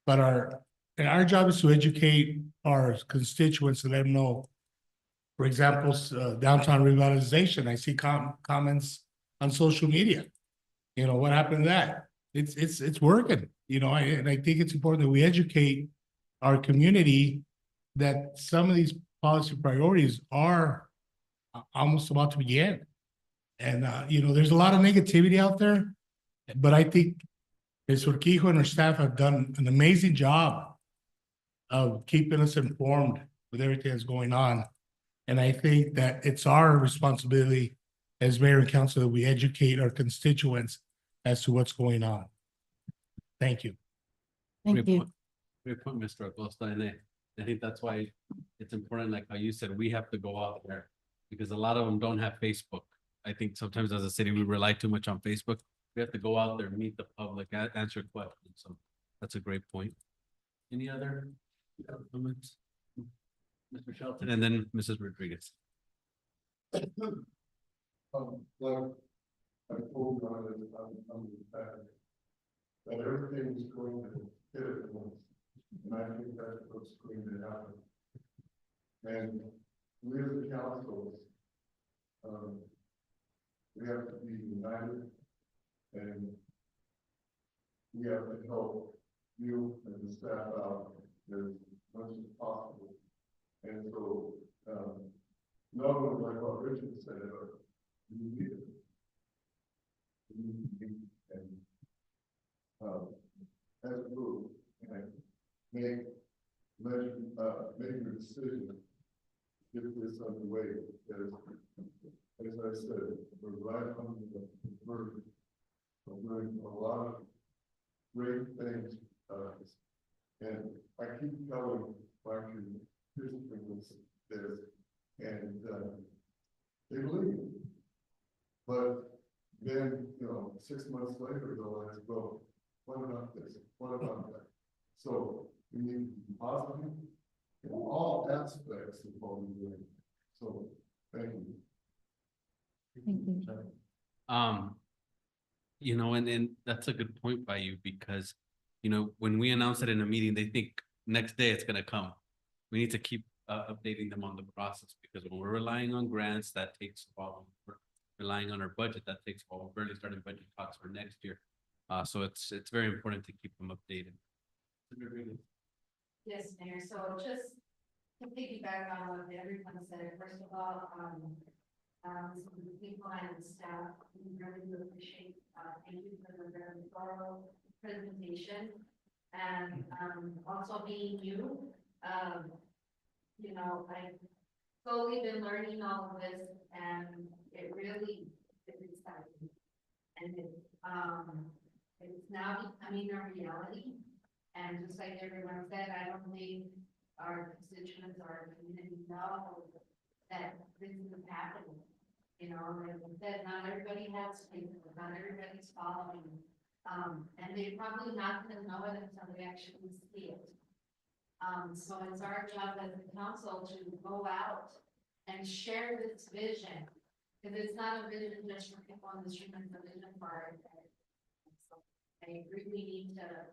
But our job is to educate our constituents and let them know. For example, downtown revitalization, I see comments on social media. What happened to that? It's working, and I think it's important that we educate our community that some of these policy priorities are almost about to begin. And, there's a lot of negativity out there, but I think Ms. Urquijo and her staff have done an amazing job of keeping us informed with everything that's going on. And I think that it's our responsibility as mayor and council that we educate our constituents as to what's going on. Thank you. Thank you. Great point, Mr. Acosta, and I think that's why it's important, like how you said, we have to go out there, because a lot of them don't have Facebook. I think sometimes as a city, we rely too much on Facebook. We have to go out there, meet the public, answer questions, so that's a great point. Any other comments? Mr. Shelton, and then Mrs. Rodriguez. Like, I told you on it, I'm that everything's going to hit at once. And I think that's what's going to happen. And we as a council, we have to be united, and we have to help you and the staff out as much as possible. And so, not only like what Richard said, but we need it. We need to be, and, as a group, and make, making a decision. Get this underway, because, as I said, we're right on the verge of doing a lot of great things, and I keep telling my constituents this, and, they believe it. But then, 6 months later, they'll ask, well, what about this? What about that? So we need to be positive in all aspects of what we're doing. So, thank you. Thank you. And that's a good point by you because, when we announce it in a meeting, they think next day it's gonna come. We need to keep updating them on the process because when we're relying on grants, that takes a while. We're relying on our budget, that takes a while. We're barely starting budget talks for next year. So it's very important to keep them updated. Yes, Mayor, so just to piggyback on what everyone said, first of all, some of the people and the staff, we really do appreciate, thank you for the very thorough presentation. And, also being new, I've slowly been learning all of this and it really is exciting. And it's now becoming a reality. And just like everyone said, I don't think our constituents or our community know that this is happening. Like I said, not everybody has Facebook, not everybody's following. And they're probably not gonna know it until they actually see it. So it's our job as a council to go out and share this vision. Because it's not a vision just for people on the street, it's a vision for our. So I really need to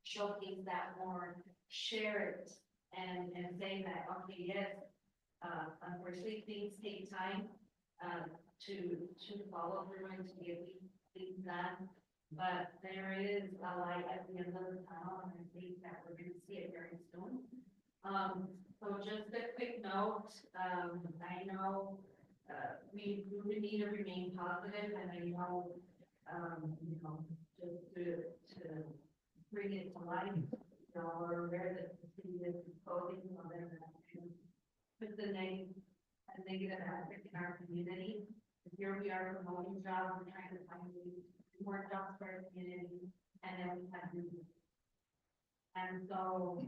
showcase that more, share it, and say that, okay, yes, unfortunately, things take time, to follow through and to get things done. But there is a light at the end of the tunnel, and I think that we're gonna see it very soon. So just a quick note, I know, we need to remain positive, and I know, just to bring it to life, we're aware that the city is focusing on them and put the negative aspect in our community. Here we are promoting jobs, we're trying to find more jobs for our community, and then we have and so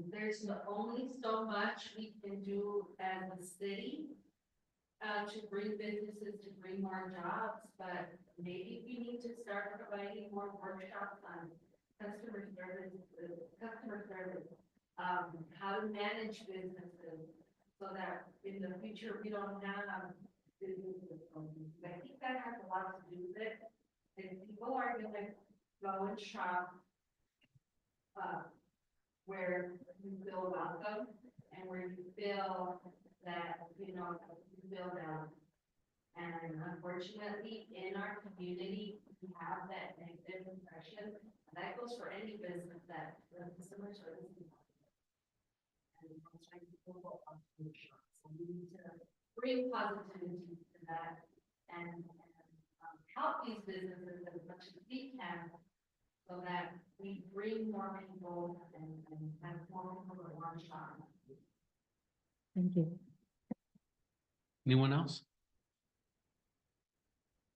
there's only so much we can do as a city to bring businesses, to bring more jobs, but maybe we need to start providing more workshops on customer service, how to manage businesses, so that in the future we don't have businesses. I think that has a lot to do with it. If people are gonna go and shop where you feel welcome and where you feel that, you feel down. And unfortunately, in our community, we have that negative impression. That goes for any business that the consumer service. And most people go on to shop. So we need to bring positivity to that and help these businesses as much as we can, so that we bring more people and have more people that want to shop. Thank you. Anyone else?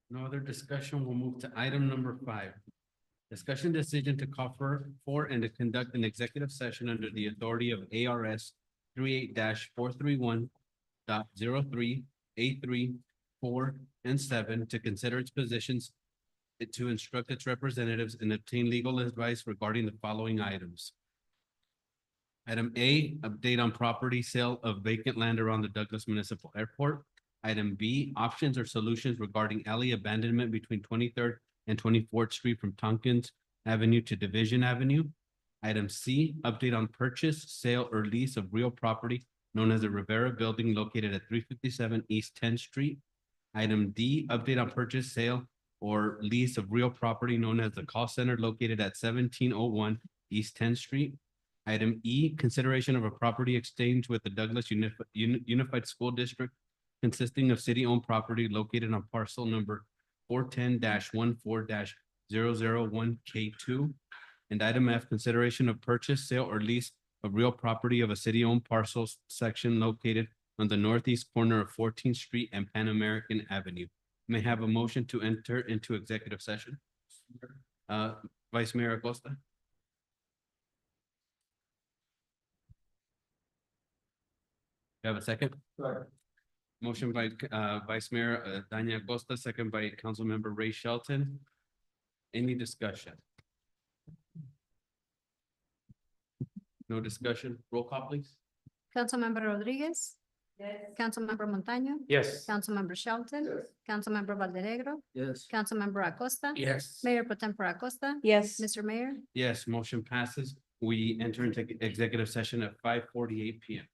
No other discussion. We'll move to item number 5. Discussion decision to call for and to conduct an executive session under the authority of ARS 38-431.03, A3, 4, and 7 to consider its positions, to instruct its representatives and obtain legal advice regarding the following items. Item A, update on property sale of vacant land around the Douglas Municipal Airport. Item B, options or solutions regarding alley abandonment between 23rd and 24th Street from Tompkins Avenue to Division Avenue. Item C, update on purchase, sale, or lease of real property known as the Rivera Building located at 357 East 10th Street. Item D, update on purchase, sale, or lease of real property known as the call center located at 1701 East 10th Street. Item E, consideration of a property exchange with the Douglas Unified School District consisting of city-owned property located on parcel number 410-14-001K2. And item F, consideration of purchase, sale, or lease of real property of a city-owned parcel section located on the northeast corner of 14th Street and Pan American Avenue. May I have a motion to enter into executive session. Vice Mayor Acosta. You have a second? Second. Motion by Vice Mayor Dania Acosta, second by Councilmember Ray Shelton. Any discussion? No discussion. Roll call, please. Councilmember Rodriguez, Yes. Councilmember Montaño, Yes. Councilmember Shelton, Yes. Councilmember Valderegro, Yes. Councilmember Acosta. Yes. Mayor Pro Tempore Acosta. Yes. Mr. Mayor. Yes, motion passes. We enter into executive session at 5:48 PM.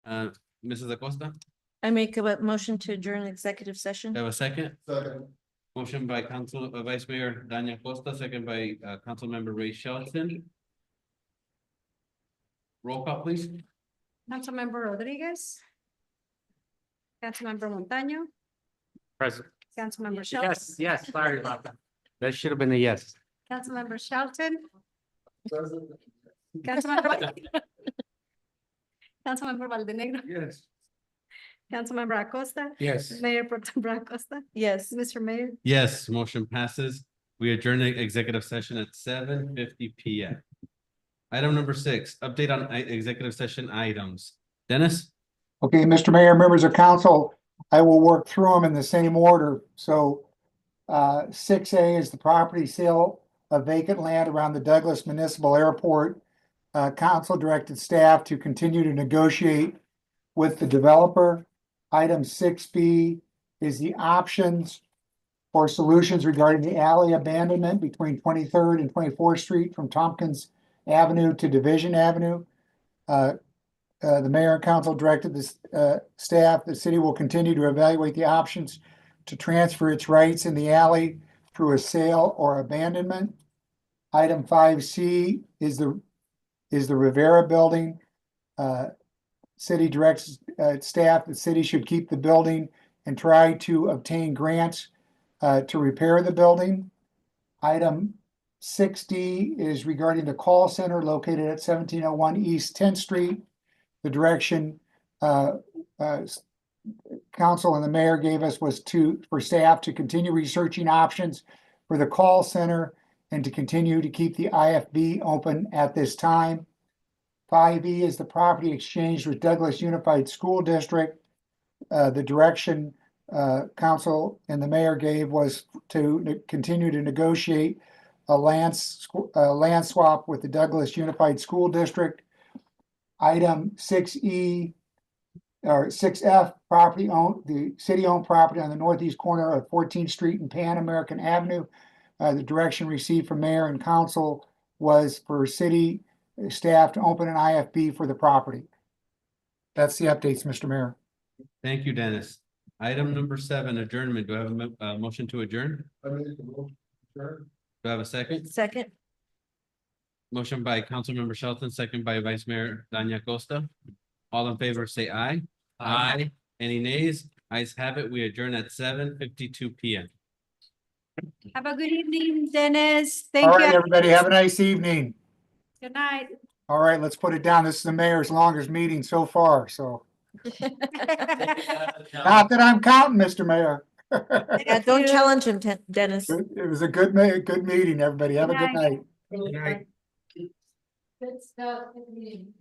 Mrs. Acosta, I make a motion to adjourn executive session. do I have a second? Second. Motion by Vice Mayor Dania Costa, second by Councilmember Ray Shelton. Roll call, please. Councilmember Rodriguez. Councilmember Montaño, Present. Councilmember Shelton. Yes, yes, sorry about that. That should have been a yes. Councilmember Shelton, President. Councilmember. Councilmember Valdenegro, Yes. Councilmember Acosta, Yes. Mayor Pro Tem Acosta, Yes. Mr. Mayor. Yes, motion passes. We adjourn the executive session at 7:50 PM. Item number 6, update on executive session items. Dennis? Okay, Mr. Mayor, members of council, I will work through them in the same order. So 6A is the property sale of vacant land around the Douglas Municipal Airport. Council directed staff to continue to negotiate with the developer. Item 6B is the options for solutions regarding the alley abandonment between 23rd and 24th Street from Tompkins Avenue to Division Avenue. The mayor and council directed the staff, the city will continue to evaluate the options to transfer its rights in the alley through a sale or abandonment. Item 5C is the Rivera Building. City directs staff, the city should keep the building and try to obtain grants to repair the building. Item 6D is regarding the call center located at 1701 East 10th Street. The direction council and the mayor gave us was for staff to continue researching options for the call center and to continue to keep the IFB open at this time. 5E is the property exchange with Douglas Unified School District. The direction council and the mayor gave was to continue to negotiate a land swap with the Douglas Unified School District. Item 6E or 6F, property owned, the city-owned property on the northeast corner of 14th Street and Pan American Avenue. The direction received from mayor and council was for city staff to open an IFB for the property. That's the updates, Mr. Mayor. Thank you, Dennis. Item number 7, adjournment. Do I have a motion to adjourn? I make a motion. Sure. Do I have a second? Second. Motion by Councilmember Shelton, second by Vice Mayor Dania Costa. All in favor, say aye. Aye. Any nays? Ayes have it. We adjourn at 7:52 PM. Have a good evening, Dennis. All Thank right, you. everybody, have a nice evening. Good night. All right, let's put it down. This is the mayor's longest meeting so far, so. Not that I'm counting, Mr. Mayor. Yeah, don't challenge him, Dennis. It was a good meeting, everybody. Have a good night. Good stuff. Good meeting.